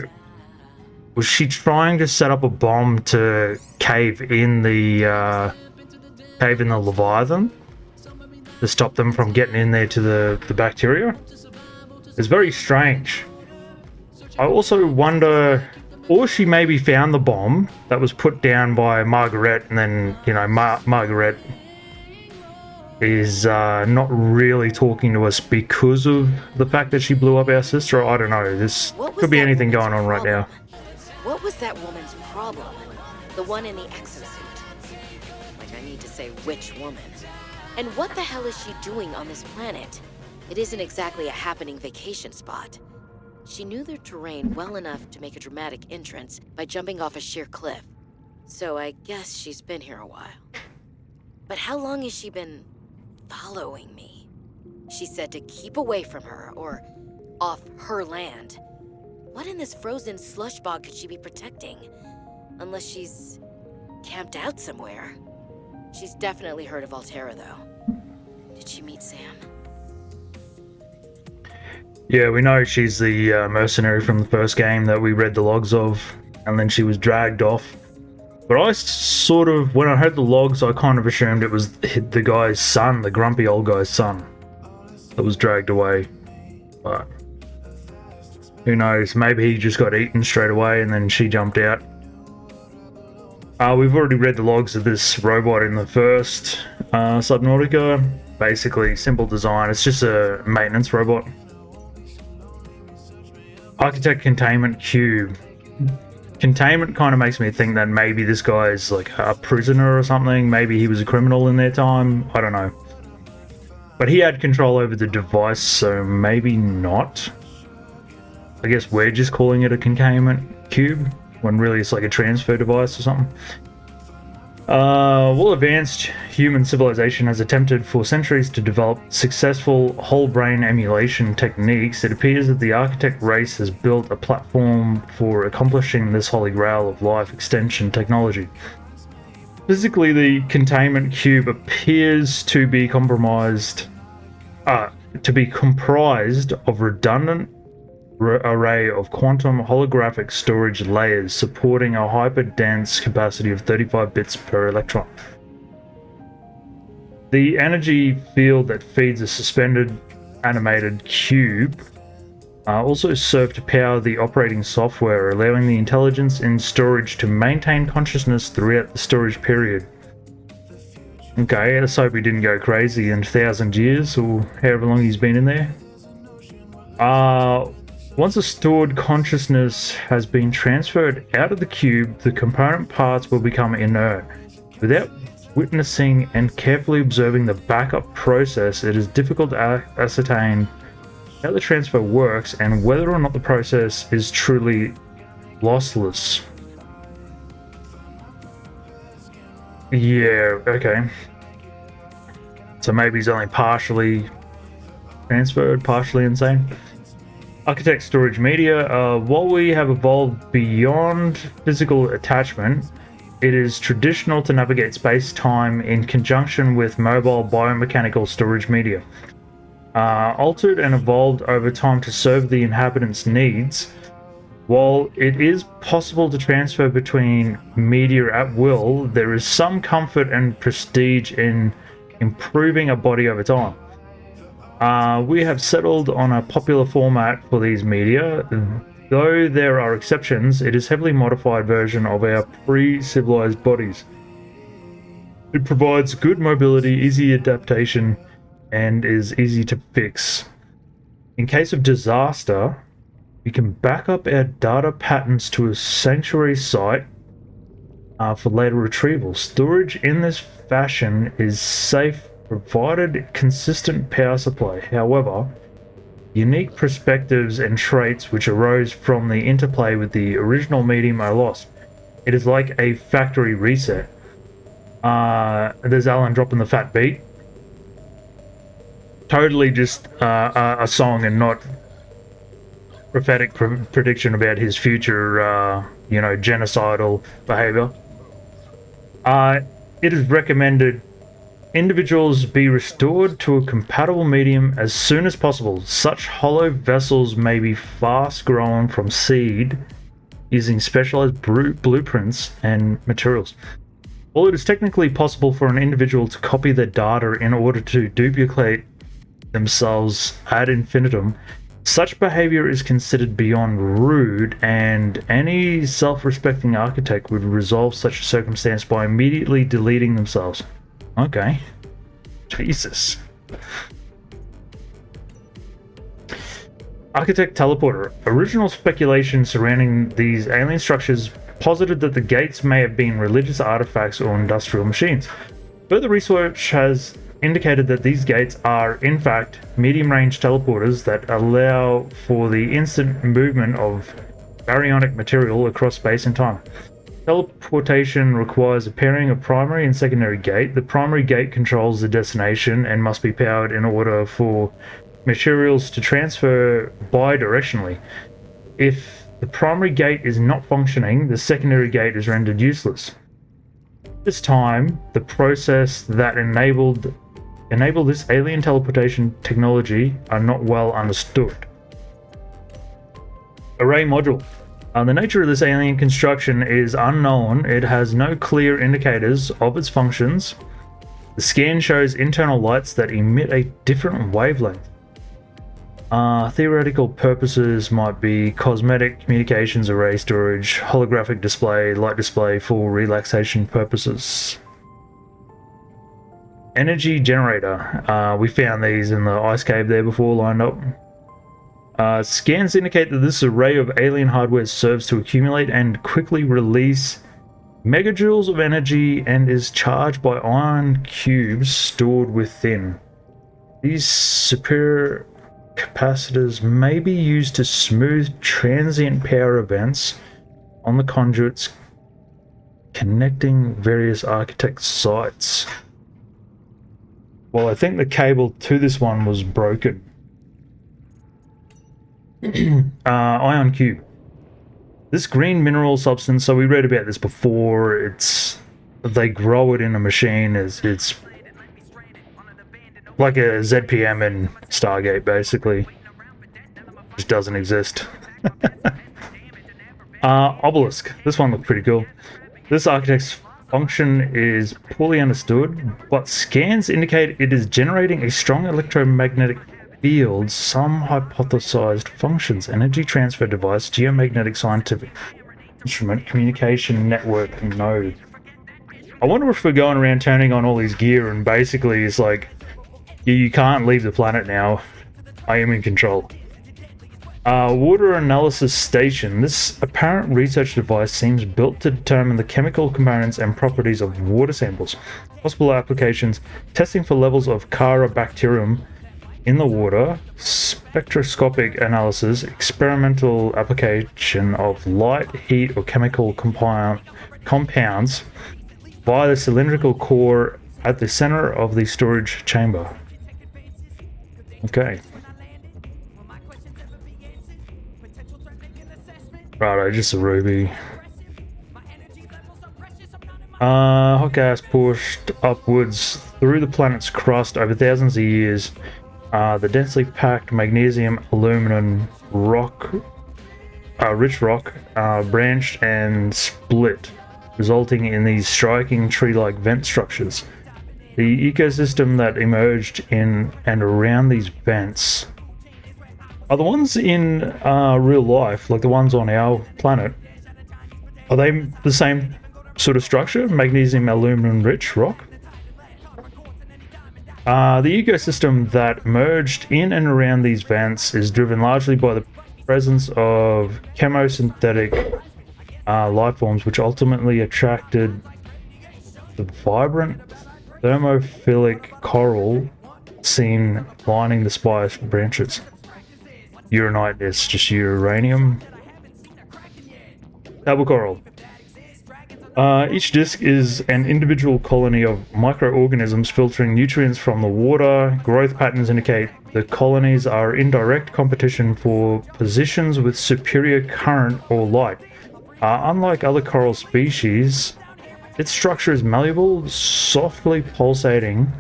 was she trying to set up a bomb to cave in the Leviathan to stop them from getting in there to the bacteria? It's very strange. I also wonder, or she maybe found the bomb that was put down by Margaret, and then, you know, Margaret is not really talking to us because of the fact that she blew up our sister. I don't know. This could be anything going on right now. What was that woman's problem? The one in the exosuit. Like I need to say which woman. And what the hell is she doing on this planet? It isn't exactly a happening vacation spot. She knew their terrain well enough to make a dramatic entrance by jumping off a sheer cliff. So I guess she's been here a while. But how long has she been following me? She said to keep away from her, or off her land. What in this frozen slush bog could she be protecting? Unless she's camped out somewhere. She's definitely heard of Altera, though. Did she meet Sam? Yeah, we know she's the mercenary from the first game that we read the logs of, and then she was dragged off. But I sort of, when I heard the logs, I kind of assumed it was the guy's son, the grumpy old guy's son, that was dragged away. But who knows? Maybe he just got eaten straight away and then she jumped out. We've already read the logs of this robot in the first Subnautica. Basically, simple design. It's just a maintenance robot. Architect Containment Cube. Containment kind of makes me think that maybe this guy's like a prisoner or something. Maybe he was a criminal in their time. I don't know. But he had control over the device, so maybe not. I guess we're just calling it a containment cube, when really it's like a transfer device or something. While advanced human civilization has attempted for centuries to develop successful whole brain emulation techniques, it appears that the architect race has built a platform for accomplishing this holy grail of life extension technology. Physically, the containment cube appears to be comprised of redundant array of quantum holographic storage layers supporting a hyper-dense capacity of 35 bits per electron. The energy field that feeds a suspended animated cube also served to power the operating software, allowing the intelligence in storage to maintain consciousness throughout the storage period. Okay, let's hope he didn't go crazy in 1,000 years or however long he's been in there. Once a stored consciousness has been transferred out of the cube, the component parts will become inert. Without witnessing and carefully observing the backup process, it is difficult to ascertain how the transfer works and whether or not the process is truly lossless. Yeah, okay. So maybe he's only partially transferred, partially insane. Architect storage media. While we have evolved beyond physical attachment, it is traditional to navigate space-time in conjunction with mobile biomechanical storage media. Altered and evolved over time to serve the inhabitants' needs. While it is possible to transfer between media at will, there is some comfort and prestige in improving a body over time. We have settled on a popular format for these media. Though there are exceptions, it is a heavily modified version of our pre-civilized bodies. It provides good mobility, easy adaptation, and is easy to fix. In case of disaster, we can back up our data patterns to a sanctuary site for later retrieval. Storage in this fashion is safe provided consistent power supply. However, unique perspectives and traits which arose from the interplay with the original medium are lost. It is like a factory reset. There's Alan dropping the fat beat. Totally just a song and not prophetic prediction about his future, genocidal behavior. It is recommended individuals be restored to a compatible medium as soon as possible. Such hollow vessels may be fast grown from seed using specialized blueprints and materials. While it is technically possible for an individual to copy their data in order to duplicate themselves ad infinitum, such behavior is considered beyond rude, and any self-respecting architect would resolve such a circumstance by immediately deleting themselves. Okay. Jesus. Architect Teleporter. Original speculation surrounding these alien structures posited that the gates may have been religious artifacts or industrial machines. Further research has indicated that these gates are, in fact, medium-range teleporters that allow for the instant movement of baryonic material across space and time. Teleportation requires a pairing of primary and secondary gate. The primary gate controls the destination and must be powered in order for materials to transfer bidirectionally. If the primary gate is not functioning, the secondary gate is rendered useless. This time, the process that enabled this alien teleportation technology are not well understood. Array module. The nature of this alien construction is unknown. It has no clear indicators of its functions. The scan shows internal lights that emit a different wavelength. Theoretical purposes might be cosmetic, communications array storage, holographic display, light display for relaxation purposes. Energy generator. We found these in the ice cave there before, lined up. Scans indicate that this array of alien hardware serves to accumulate and quickly release megajoules of energy and is charged by ion cubes stored within. These superior capacitors may be used to smooth transient power events on the conduits connecting various architect sites. Well, I think the cable to this one was broken. Ion cube. This green mineral substance, so we read about this before, they grow it in a machine. It's like a ZPM in Stargate, basically. Just doesn't exist. Obelisk. This one looked pretty cool. This architect's function is poorly understood, but scans indicate it is generating a strong electromagnetic field. Some hypothesized functions: energy transfer device, geomagnetic scientific instrument, communication network node. I wonder if we're going around turning on all these gear and basically it's like, you can't leave the planet now. I am in control. Water analysis station. This apparent research device seems built to determine the chemical components and properties of water samples. Possible applications: testing for levels of Carabacterium in the water, spectroscopic analysis, experimental application of light, heat, or chemical compounds via the cylindrical core at the center of the storage chamber. Okay. Righto, just a ruby. Hot gas pushed upwards through the planet's crust over thousands of years. The densely packed magnesium aluminum rock, rich rock, branched and split, resulting in these striking tree-like vent structures. The ecosystem that emerged in and around these vents are the ones in real life, like the ones on our planet. Are they the same sort of structure? Magnesium aluminum rich rock? The ecosystem that emerged in and around these vents is driven largely by the presence of chemosynthetic life forms, which ultimately attracted the vibrant thermophilic coral seen lining the spire's branches. Uranite is just uranium. Table coral. Each disc is an individual colony of microorganisms filtering nutrients from the water. Growth patterns indicate the colonies are in direct competition for positions with superior current or light. Unlike other coral species, its structure is malleable, softly pulsating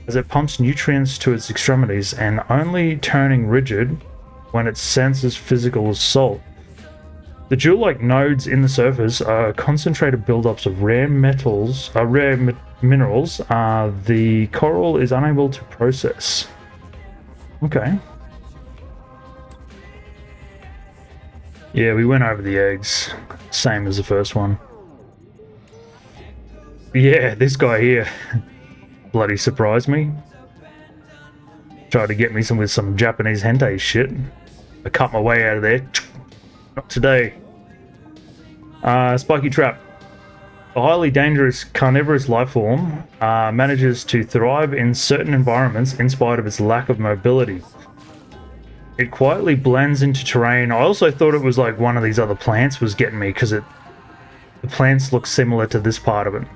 as it pumps nutrients to its extremities and only turning rigid when it senses physical assault. The jewel-like nodes in the surface are concentrated buildups of rare minerals the coral is unable to process. Okay. Yeah, we went over the eggs. Same as the first one. Yeah, this guy here bloody surprised me. Tried to get me with some Japanese hentai shit. I cut my way out of there. Not today. Spiky trap. A highly dangerous carnivorous life form manages to thrive in certain environments in spite of its lack of mobility. It quietly blends into terrain. I also thought it was like one of these other plants was getting me because the plants look similar to this part of it.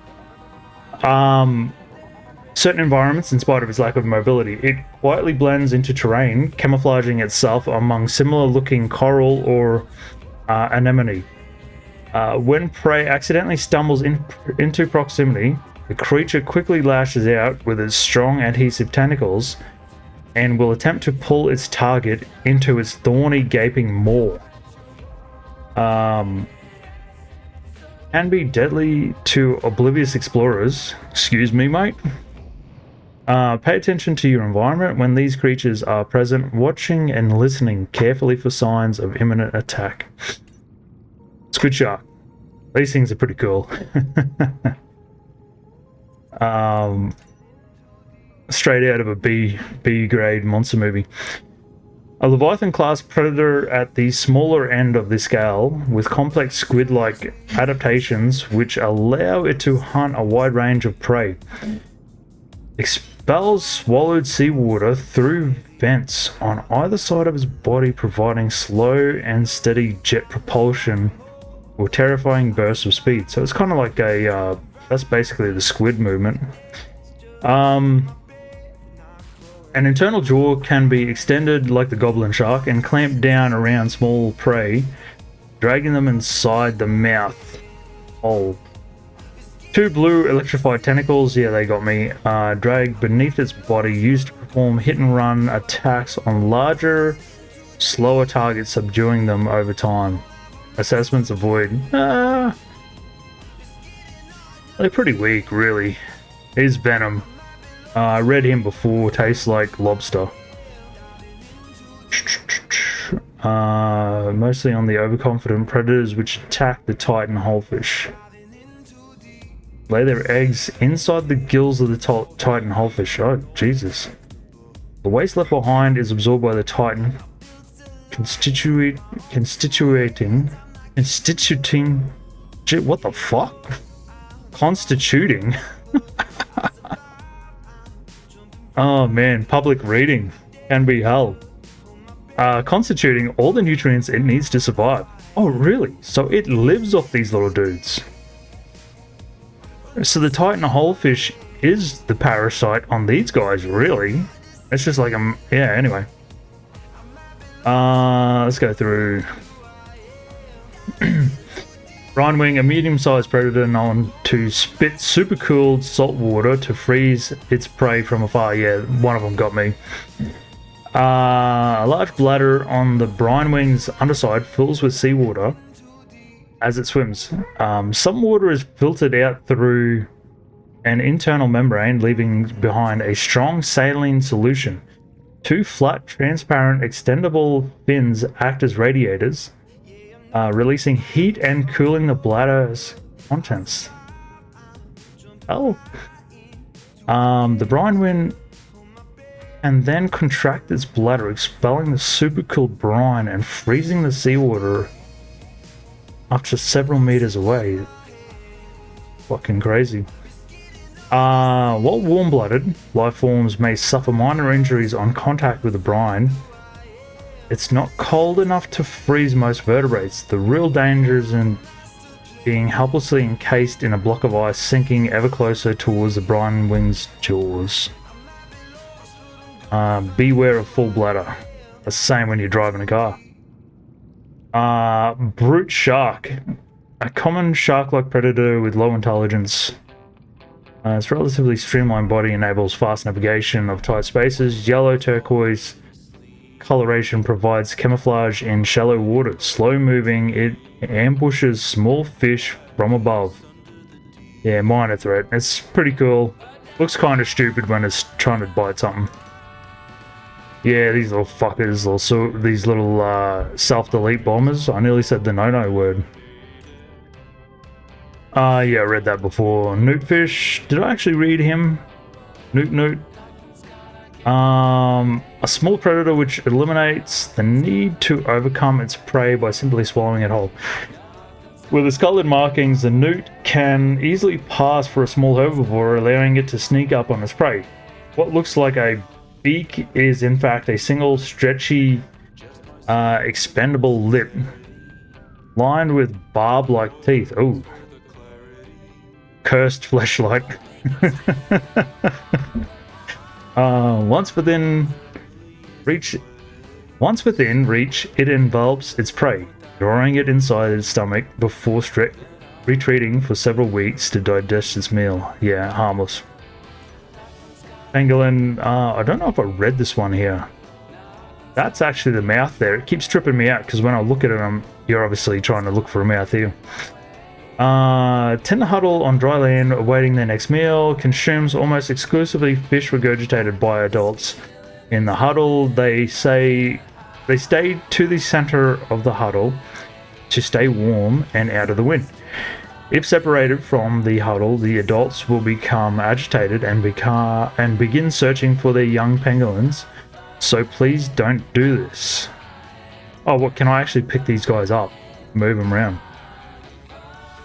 Certain environments in spite of its lack of mobility. It quietly blends into terrain, camouflaging itself among similar looking coral or anemone. When prey accidentally stumbles into proximity, the creature quickly lashes out with its strong adhesive tentacles and will attempt to pull its target into its thorny, gaping maw. Can be deadly to oblivious explorers. Excuse me, mate. Pay attention to your environment when these creatures are present, watching and listening carefully for signs of imminent attack. Squid shark. These things are pretty cool. Straight out of a B grade monster movie. A Leviathan class predator at the smaller end of the scale, with complex squid-like adaptations which allow it to hunt a wide range of prey. Expels swallowed seawater through vents on either side of its body, providing slow and steady jet propulsion or terrifying bursts of speed. So it's kind of like a that's basically the squid movement. An internal jaw can be extended like the goblin shark and clamped down around small prey, dragging them inside the mouth hole. Two blue electrified tentacles, yeah, they got me, drag beneath its body, used to perform hit-and-run attacks on larger, slower targets, subduing them over time. Assessments avoid. They're pretty weak, really. Here's Venom. I read him before. Tastes like lobster. Mostly on the overconfident predators which attack the Titan holefish. Lay their eggs inside the gills of the Titan holefish. Oh, Jesus. The waste left behind is absorbed by the Titan, constituting. What the fuck? Constituting. Oh man, public reading can be hell. Constituting all the nutrients it needs to survive. Oh really? So it lives off these little dudes. So the Titan holefish is the parasite on these guys, really. It's just like yeah, anyway. Let's go through. Brine-wing, a medium-sized predator known to spit supercooled salt water to freeze its prey from afar. Yeah, one of them got me. A large bladder on the brine-wing's underside fills with seawater as it swims. Some water is filtered out through an internal membrane, leaving behind a strong saline solution. Two flat, transparent, extendable fins act as radiators, releasing heat and cooling the bladder's contents. Oh. The brine and then contract its bladder, expelling the supercooled brine and freezing the seawater up to several meters away. Fucking crazy. While warm-blooded life forms may suffer minor injuries on contact with the brine, it's not cold enough to freeze most vertebrates. The real danger is in being helplessly encased in a block of ice, sinking ever closer towards the brine wing's jaws. Beware of full bladder. That's the same when you're driving a car. Brute shark. A common shark-like predator with low intelligence. Its relatively streamlined body enables fast navigation of tight spaces. Yellow turquoise coloration provides camouflage in shallow water. Slow moving, it ambushes small fish from above. Yeah, minor threat. It's pretty cool. Looks kind of stupid when it's trying to bite something. Yeah, these little fuckers, also these little self-delete bombers. I nearly said the no-no word. Yeah, I read that before. Newtfish. Did I actually read him? Newt. A small predator which eliminates the need to overcome its prey by simply swallowing it whole. With its colored markings, the newt can easily pass for a small herbivore, allowing it to sneak up on its prey. What looks like a beak is in fact a single stretchy, expendable lip, lined with barb-like teeth. Oh. Cursed fleshlight. Once within reach, it envelops its prey, drawing it inside its stomach before retreating for several weeks to digest its meal. Yeah, harmless. Pangolin, I don't know if I read this one here. That's actually the mouth there. It keeps tripping me out because when I look at it, you're obviously trying to look for a mouth here. Tend to huddle on dry land awaiting their next meal. Consumes almost exclusively fish regurgitated by adults. In the huddle, they stay to the center of the huddle to stay warm and out of the wind. If separated from the huddle, the adults will become agitated and begin searching for their young pangolins. So please don't do this. Oh, what, can I actually pick these guys up? Move them around.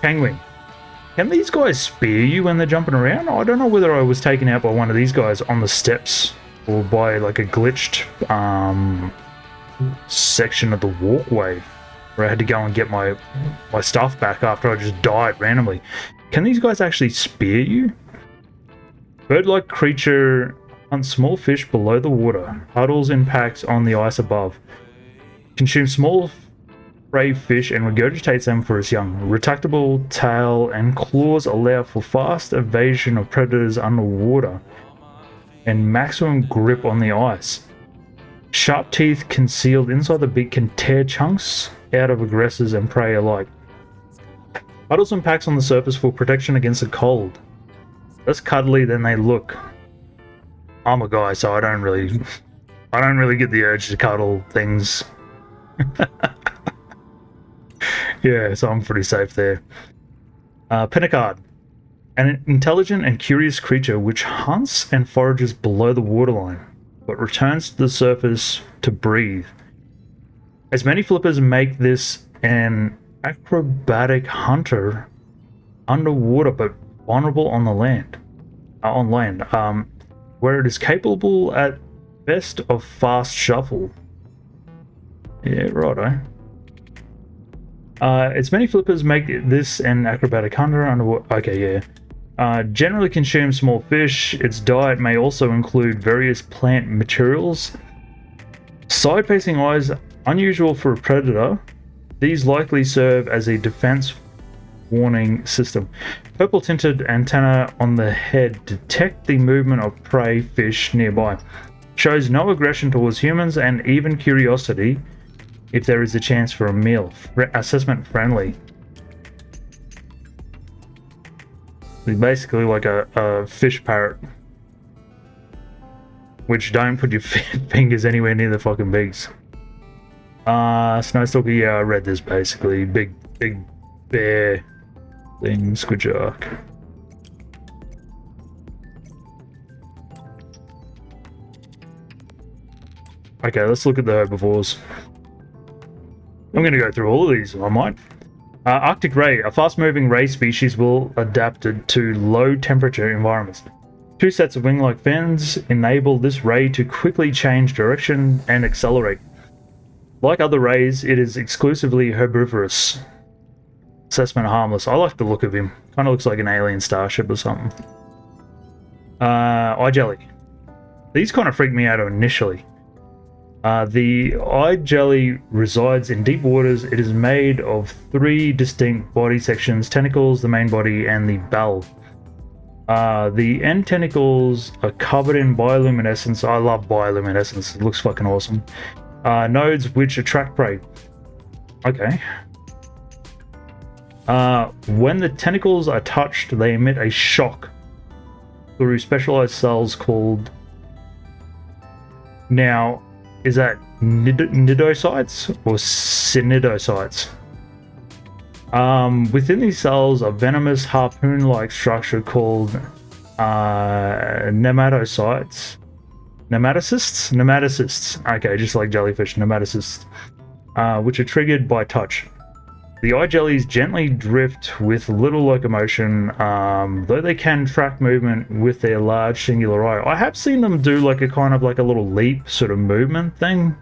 Penguin. Can these guys spear you when they're jumping around? I don't know whether I was taken out by one of these guys on the steps or by like a glitched section of the walkway where I had to go and get my stuff back after I just died randomly. Can these guys actually spear you? Bird-like creature hunts small fish below the water, huddles in packs on the ice above, consumes small prey fish and regurgitates them for its young. Retractable tail and claws allow for fast evasion of predators underwater and maximum grip on the ice. Sharp teeth concealed inside the beak can tear chunks out of aggressors and prey alike. Huddles and packs on the surface for protection against the cold. Less cuddly than they look. I'm a guy, so I don't really get the urge to cuddle things. Yeah, so I'm pretty safe there. Pinacard. An intelligent and curious creature which hunts and forages below the waterline, but returns to the surface to breathe. As many flippers make this an acrobatic hunter underwater, but vulnerable on the land. Where it is capable at best of fast shuffle. Yeah, righto. As many flippers make this an acrobatic hunter underwater. Okay, yeah. Generally consumes small fish. Its diet may also include various plant materials. Side-facing eyes, unusual for a predator. These likely serve as a defense warning system. Purple tinted antenna on the head detect the movement of prey fish nearby. Shows no aggression towards humans and even curiosity if there is a chance for a meal. Assessment friendly. It's basically like a fish parrot. Which don't put your fingers anywhere near the fucking beaks. Snowstalker, yeah, I read this basically. Big bear thing, squid shark. Okay, let's look at the herbivores. I'm going to go through all of these, I might. Arctic ray, a fast-moving ray species will adapt to low-temperature environments. Two sets of wing-like fins enable this ray to quickly change direction and accelerate. Like other rays, it is exclusively herbivorous. Assessment harmless. I like the look of him. Kind of looks like an alien starship or something. Eye jelly. These kind of freaked me out initially. The eye jelly resides in deep waters. It is made of 3 distinct body sections: tentacles, the main body, and the bell. The end tentacles are covered in bioluminescence. I love bioluminescence. It looks fucking awesome. Nodes which attract prey. Okay. When the tentacles are touched, they emit a shock through specialized cells called... Now, is that nidocytes or cnidocytes? Within these cells, a venomous harpoon-like structure called nematocytes. Nematocysts? Okay, just like jellyfish, nematocysts, which are triggered by touch. The eye jellies gently drift with little locomotion, though they can track movement with their large singular eye. I have seen them do like a kind of like a little leap sort of movement thing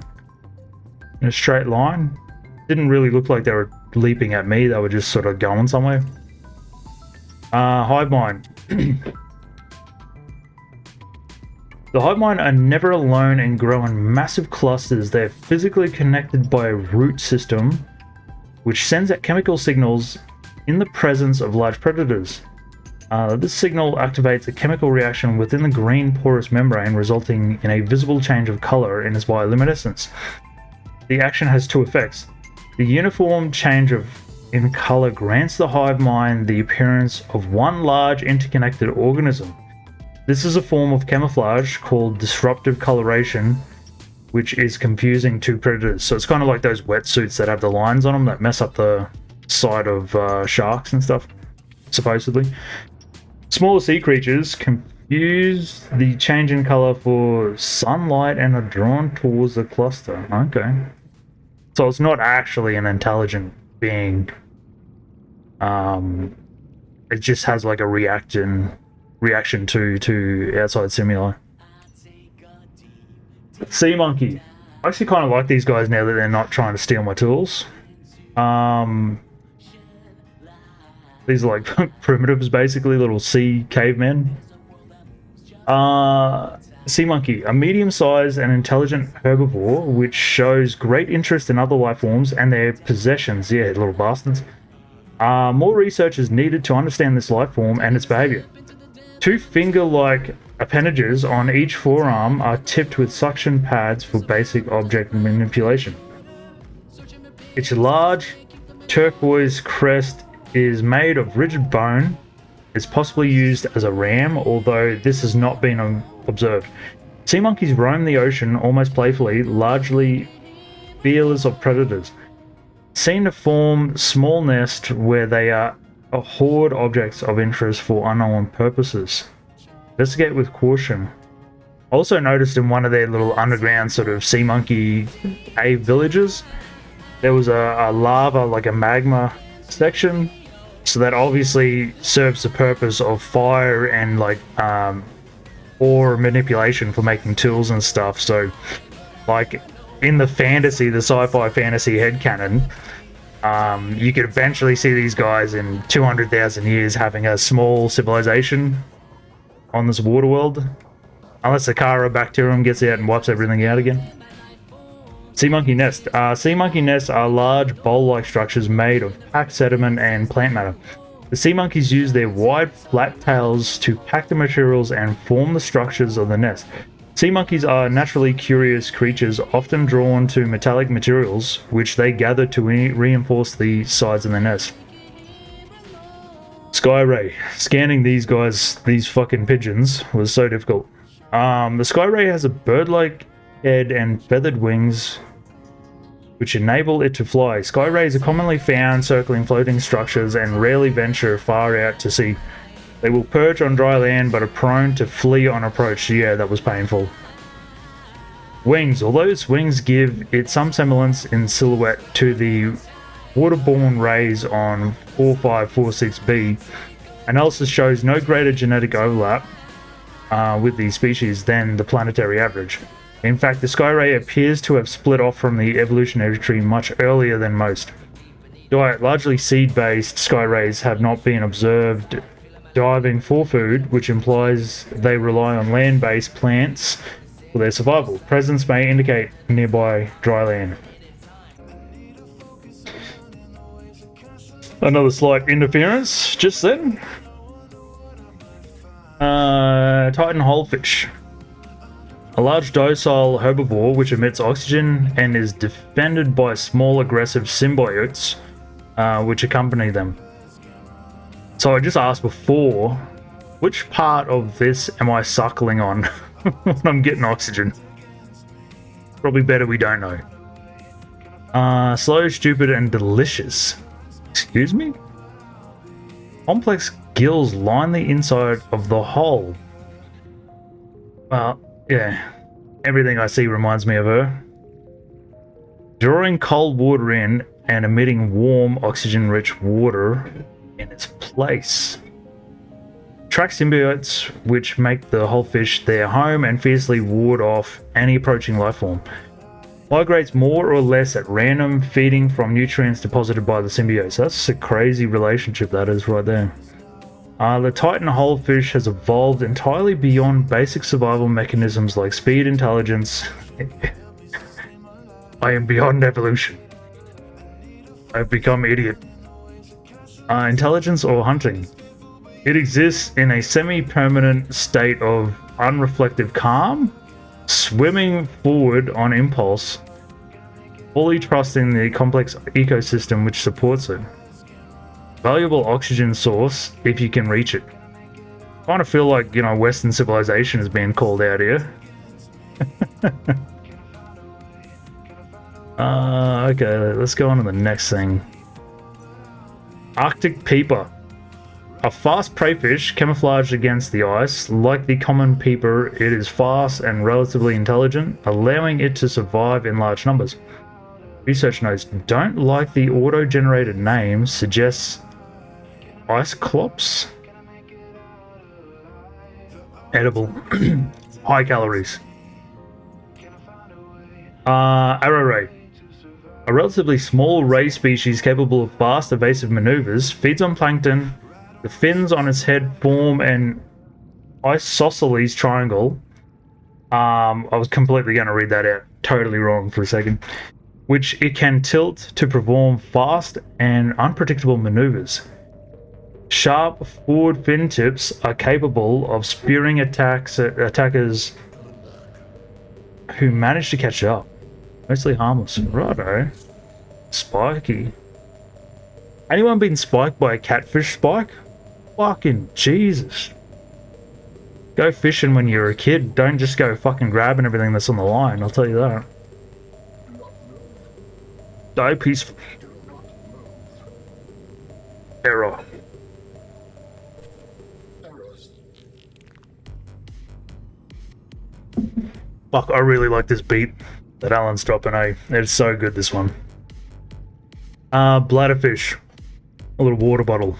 in a straight line. Didn't really look like they were leaping at me, they were just sort of going somewhere. Hive mind. The hive mind are never alone and grow in massive clusters. They're physically connected by a root system which sends out chemical signals in the presence of large predators. This signal activates a chemical reaction within the green porous membrane, resulting in a visible change of color in its bioluminescence. The action has 2 effects. The uniform change in color grants the hive mind the appearance of one large interconnected organism. This is a form of camouflage called disruptive coloration, which is confusing to predators. So it's kind of like those wetsuits that have the lines on them that mess up the side of sharks and stuff, supposedly. Smaller sea creatures confuse the change in color for sunlight and are drawn towards the cluster. Okay. So it's not actually an intelligent being. It just has like a reaction to outside stimuli. Sea monkey. I actually kind of like these guys now that they're not trying to steal my tools. These are like primitives, basically, little sea cavemen. Sea monkey, a medium-sized and intelligent herbivore which shows great interest in other life forms and their possessions. Yeah, little bastards. More research is needed to understand this life form and its behavior. 2 finger-like appendages on each forearm are tipped with suction pads for basic object manipulation. Its large turquoise crest is made of rigid bone. It's possibly used as a ram, although this has not been observed. Sea monkeys roam the ocean almost playfully, largely fearless of predators. Seem to form small nests where they are hoard objects of interest for unknown purposes. Investigate with caution. Also noticed in one of their little underground sort of sea monkey cave villages, there was a lava, like a magma section. So that obviously serves the purpose of fire and like ore manipulation for making tools and stuff. So like in the fantasy, the sci-fi fantasy headcanon, You could eventually see these guys in 200,000 years having a small civilization on this water world. Unless the Bacterium gets out and wipes everything out again. Sea monkey nest. Sea monkey nests are large bowl-like structures made of packed sediment and plant matter. The sea monkeys use their wide, flat tails to pack the materials and form the structures of the nest. Sea monkeys are naturally curious creatures, often drawn to metallic materials, which they gather to reinforce the sides of the nest. Skyray. Scanning these fucking pigeons, was so difficult. The Skyray has a bird-like head and feathered wings, which enable it to fly. Skyrays are commonly found circling floating structures and rarely venture far out to sea. They will perch on dry land, but are prone to flee on approach. Yeah, that was painful. Wings. Although its wings give it some semblance in silhouette to the waterborne rays on 4546b, analysis shows no greater genetic overlap with these species than the planetary average. In fact, the Skyray appears to have split off from the evolutionary tree much earlier than most. Diet. Largely seed-based, Skyrays have not been observed diving for food, which implies they rely on land-based plants for their survival. Presence may indicate nearby dry land. Another slight interference just then. Titan holefish. A large docile herbivore which emits oxygen and is defended by small aggressive symbiotes which accompany them. So I just asked before, which part of this am I suckling on when I'm getting oxygen? Probably better we don't know. Slow, stupid, and delicious. Excuse me? Complex gills line the inside of the hole. Well, yeah. Everything I see reminds me of her. Drawing cold water in and emitting warm, oxygen-rich water in its place. Track symbiotes which make the holefish their home and fiercely ward off any approaching life form. Migrates more or less at random, feeding from nutrients deposited by the symbiotes. That's a crazy relationship that is right there. The Titan holefish has evolved entirely beyond basic survival mechanisms like speed, intelligence. I am beyond evolution. I've become idiot. Intelligence or hunting. It exists in a semi-permanent state of unreflective calm, swimming forward on impulse, fully trusting the complex ecosystem which supports it. Valuable oxygen source if you can reach it. Kind of feel like, Western civilization is being called out here. Okay, let's go on to the next thing. Arctic peeper. A fast prey fish camouflaged against the ice. Like the common peeper, it is fast and relatively intelligent, allowing it to survive in large numbers. Research notes don't like the auto-generated name, suggests ice clops. Edible. High calories. Arrow ray. A relatively small ray species capable of fast, evasive maneuvers, feeds on plankton. The fins on its head form an isosceles triangle. I was completely going to read that out. Totally wrong for a second. Which it can tilt to perform fast and unpredictable maneuvers. Sharp forward fin tips are capable of spearing attackers who manage to catch up. Mostly harmless. Righto. Spiky. Anyone been spiked by a catfish spike? Fucking Jesus. Go fishing when you're a kid. Don't just go fucking grabbing everything that's on the line. I'll tell you that. Die peacefully. Error. Fuck, I really like this beat that Alan's dropping, eh? It's so good, this one. Bladderfish. A little water bottle.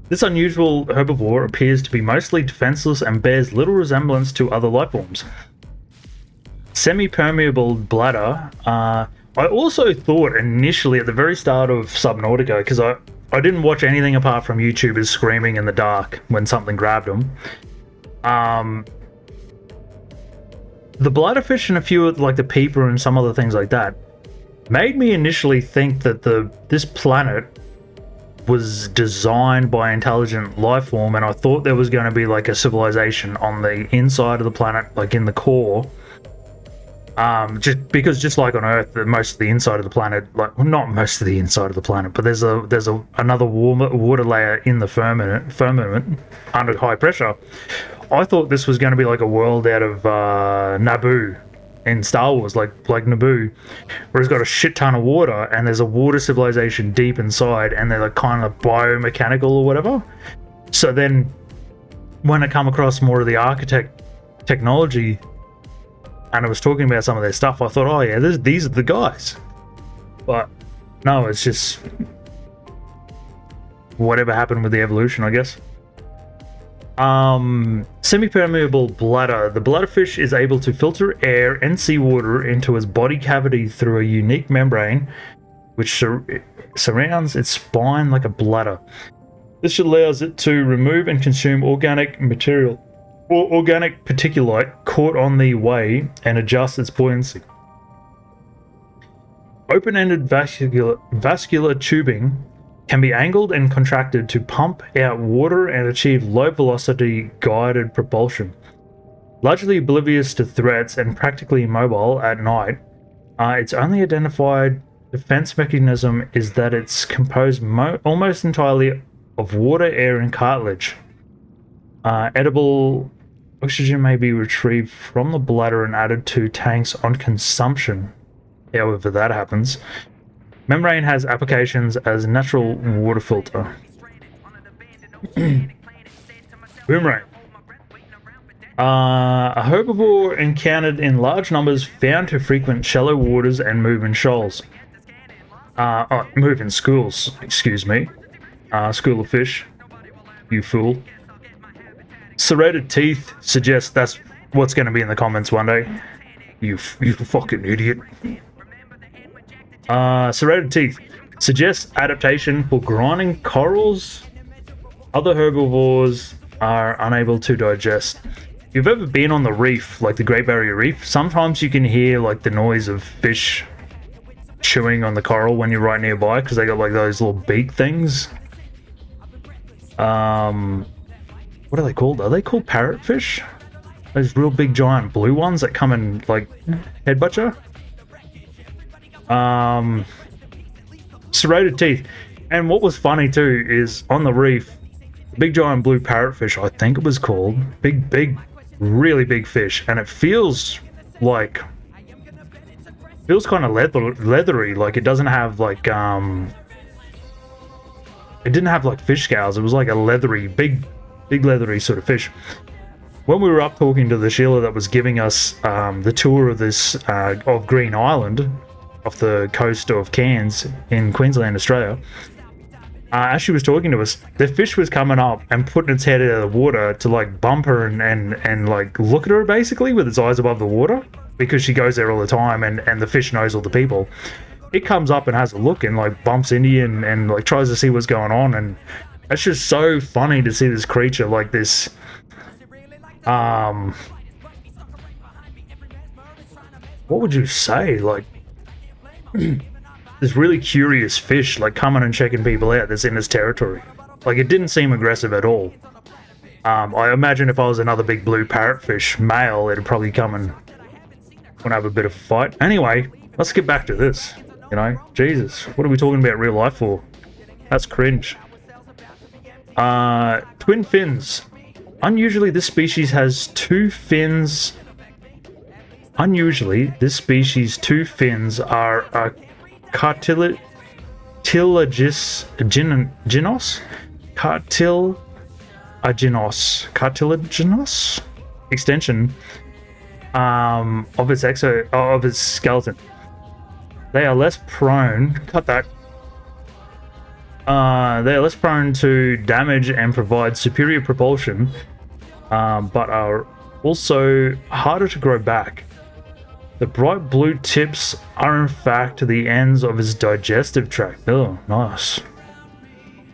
This unusual herbivore appears to be mostly defenseless and bears little resemblance to other life forms. Semi-permeable bladder, I also thought initially at the very start of Subnautica, because I didn't watch anything apart from YouTubers screaming in the dark when something grabbed them. The bladderfish and a few of like the peeper and some other things like that made me initially think that this planet was designed by intelligent life form, and I thought there was going to be like a civilization on the inside of the planet, like in the core. Just like on Earth, most of the inside of the planet, like well, not most of the inside of the planet, but there's another water layer in the firmament under high pressure. I thought this was going to be like a world out of Naboo in Star Wars, like Naboo, where it's got a shit ton of water and there's a water civilization deep inside, and they're like kind of biomechanical or whatever. So then, when I come across more of the architect technology, and I was talking about some of their stuff, I thought, oh yeah, these are the guys. But no, it's just whatever happened with the evolution, I guess. Semi-permeable bladder. The bladderfish is able to filter air and seawater into its body cavity through a unique membrane which surrounds its spine like a bladder. This allows it to remove and consume organic material or organic particulate caught on the way and adjust its buoyancy. Open-ended vascular tubing can be angled and contracted to pump out water and achieve low-velocity guided propulsion. Largely oblivious to threats and practically immobile at night, its only identified defense mechanism is that it's composed almost entirely of water, air, and cartilage. Edible oxygen may be retrieved from the bladder and added to tanks on consumption, however that happens. Membrane has applications as natural water filter. Boomerang. A herbivore encountered in large numbers, found to frequent shallow waters and move in shoals. Move in schools, excuse me. School of fish. You fool. Serrated teeth suggests that's what's going to be in the comments one day. You fucking idiot. Serrated teeth suggests adaptation for grinding corals other herbivores are unable to digest. If you've ever been on the reef, like the Great Barrier Reef, sometimes you can hear like the noise of fish chewing on the coral when you're right nearby, because they got like those little beak things. What are they called? Are they called parrotfish? Those real big giant blue ones that come and like headbutt you? Serrated teeth. And what was funny too is on the reef, big giant blue parrotfish, I think it was called, big, really big fish, and it feels kind of leathery. Like it doesn't have like it didn't have like fish scales. It was like a leathery, big leathery sort of fish. When we were up talking to the Sheila that was giving us the tour of this of Green Island off the coast of Cairns in Queensland, Australia, as she was talking to us, the fish was coming up and putting its head out of the water to like bump her and like look at her basically with its eyes above the water, because she goes there all the time and the fish knows all the people. It comes up and has a look and like bumps into you and like tries to see what's going on, and it's just so funny to see this creature like this what would you say, like this really curious fish like coming and checking people out that's in his territory. Like it didn't seem aggressive at all. I imagine if I was another big blue parrotfish male, it'd probably come and want to have a bit of a fight. Anyway, let's get back to this. You know, Jesus, what are we talking about real life for? That's cringe. Twin fins. Unusually, this species has two fins. Unusually, this species' two fins are a cartilaginous extension of its skeleton. They are less prone. They are less prone to damage and provide superior propulsion, but are also harder to grow back. The bright blue tips are in fact the ends of its digestive tract. Oh, nice.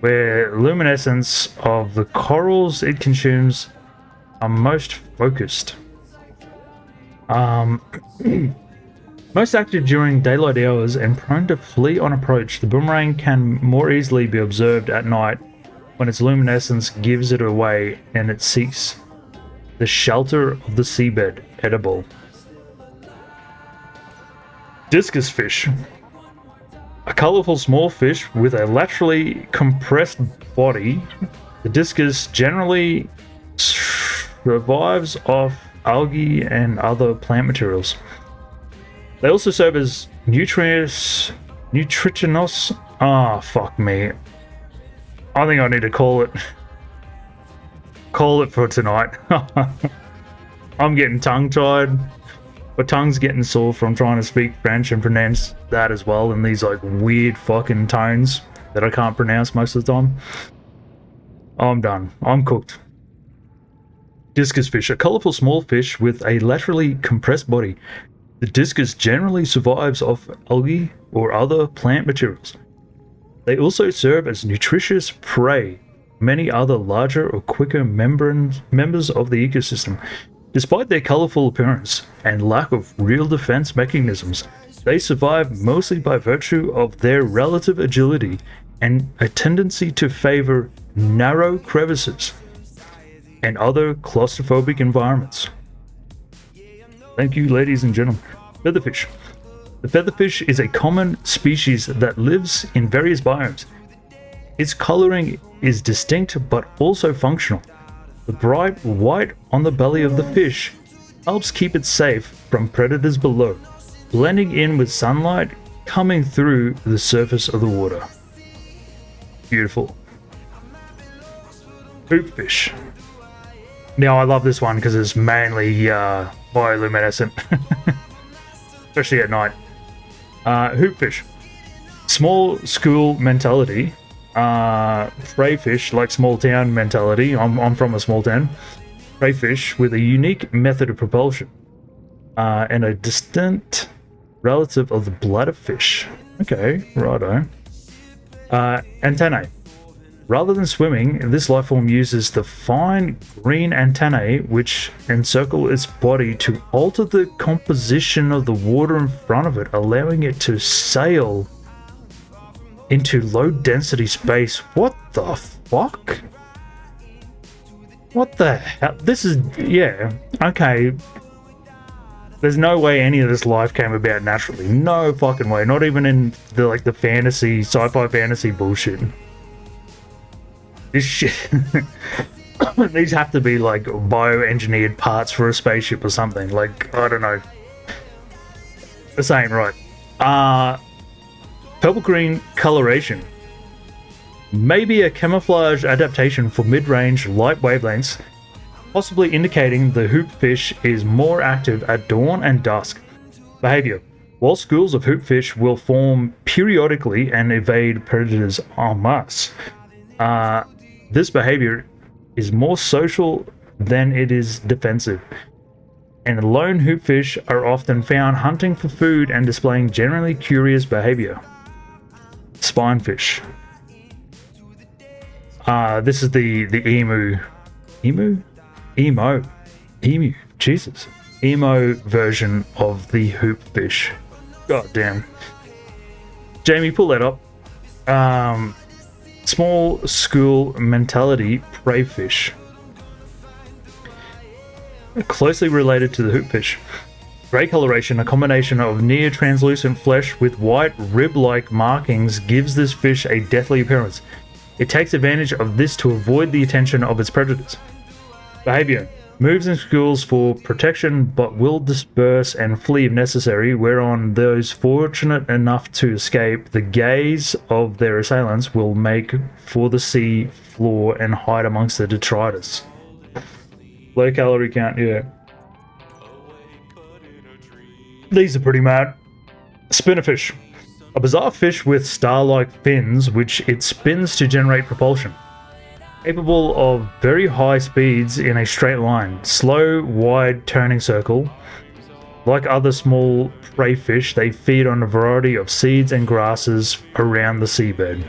Where luminescence of the corals it consumes are most focused. Most active during daylight hours and prone to flee on approach, the boomerang can more easily be observed at night when its luminescence gives it away and it seeks the shelter of the seabed. Edible. Discus fish. A colorful small fish with a laterally compressed body. The discus generally survives off algae and other plant materials. They also serve as nutritionous. Ah, fuck me. I think I need to call it for tonight. I'm getting tongue-tied. My tongue's getting sore from trying to speak French and pronounce that as well in these like weird fucking tones that I can't pronounce most of the time. I'm done. I'm cooked. Discus fish. A colorful small fish with a laterally compressed body. The discus generally survives off algae or other plant materials. They also serve as nutritious prey for many other larger or quicker members of the ecosystem. Despite their colorful appearance and lack of real defense mechanisms, they survive mostly by virtue of their relative agility and a tendency to favor narrow crevices and other claustrophobic environments. Thank you, ladies and gentlemen. Featherfish. The featherfish is a common species that lives in various biomes. Its coloring is distinct but also functional. The bright white on the belly of the fish helps keep it safe from predators below, blending in with sunlight coming through the surface of the water. Beautiful. Hoopfish. Now I love this one because it's mainly bioluminescent, especially at night. Hoopfish. Small school mentality. Prey fish, like small town mentality. I'm from a small town. Prey fish with a unique method of propulsion and a distant relative of the bladderfish. Okay, righto. Antennae. Rather than swimming, this life form uses the fine green antennae which encircle its body to alter the composition of the water in front of it, allowing it to sail into low density space. What the fuck? What the hell? This is, yeah, okay. There's no way any of this life came about naturally. No fucking way. Not even in the like the fantasy, sci-fi fantasy bullshit. This shit. These have to be like bioengineered parts for a spaceship or something. Like, I don't know. This ain't right. Purple green coloration. Maybe a camouflage adaptation for mid-range light wavelengths, possibly indicating the hoopfish is more active at dawn and dusk. Behavior. While schools of hoopfish will form periodically and evade predators en masse, this behavior is more social than it is defensive, and lone hoopfish are often found hunting for food and displaying generally curious behavior. Spinefish. This is the emu. Emo. Jesus. Emo version of the hoopfish. God damn. Jamie, pull that up. Small school mentality prey fish. Closely related to the hoopfish. Grey coloration, a combination of near translucent flesh with white rib-like markings, gives this fish a deathly appearance. It takes advantage of this to avoid the attention of its predators. Behavior. Moves in schools for protection but will disperse and flee if necessary, whereon those fortunate enough to escape the gaze of their assailants will make for the sea floor and hide amongst the detritus. Low calorie count, yeah. These are pretty mad. Spinnerfish. A bizarre fish with star-like fins which it spins to generate propulsion. Capable of very high speeds in a straight line, slow, wide turning circle, Like other small prey fish, they feed on a variety of seeds and grasses around the seabed.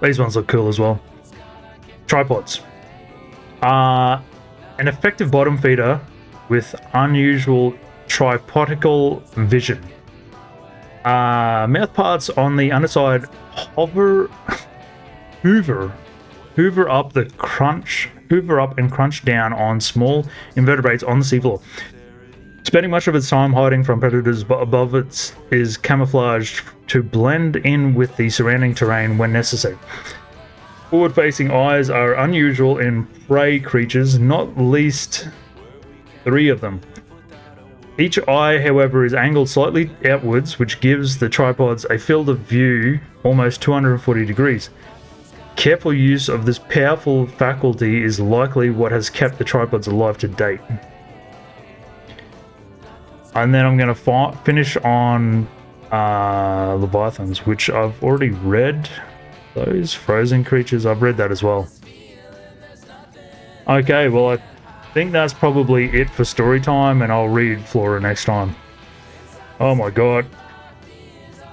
These ones look cool as well. Tripods. An effective bottom feeder with unusual tripodical vision. Mouth parts on the underside hoover up and crunch down on small invertebrates on the seafloor. Spending much of its time hiding from predators above it is camouflaged to blend in with the surrounding terrain when necessary. Forward-facing eyes are unusual in prey creatures, not least 3 of them. Each eye, however, is angled slightly outwards, which gives the tripods a field of view almost 240 degrees. Careful use of this powerful faculty is likely what has kept the tripods alive to date. And then I'm going to finish on Leviathans, which I've already read. Those frozen creatures, I've read that as well. Okay, well, I think that's probably it for story time, and I'll read Flora next time. Oh my god.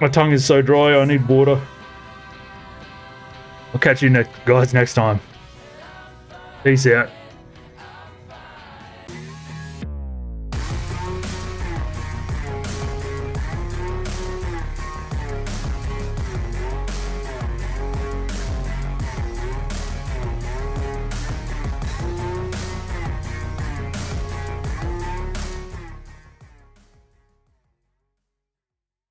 My tongue is so dry, I need water. I'll catch you guys next time. Peace out.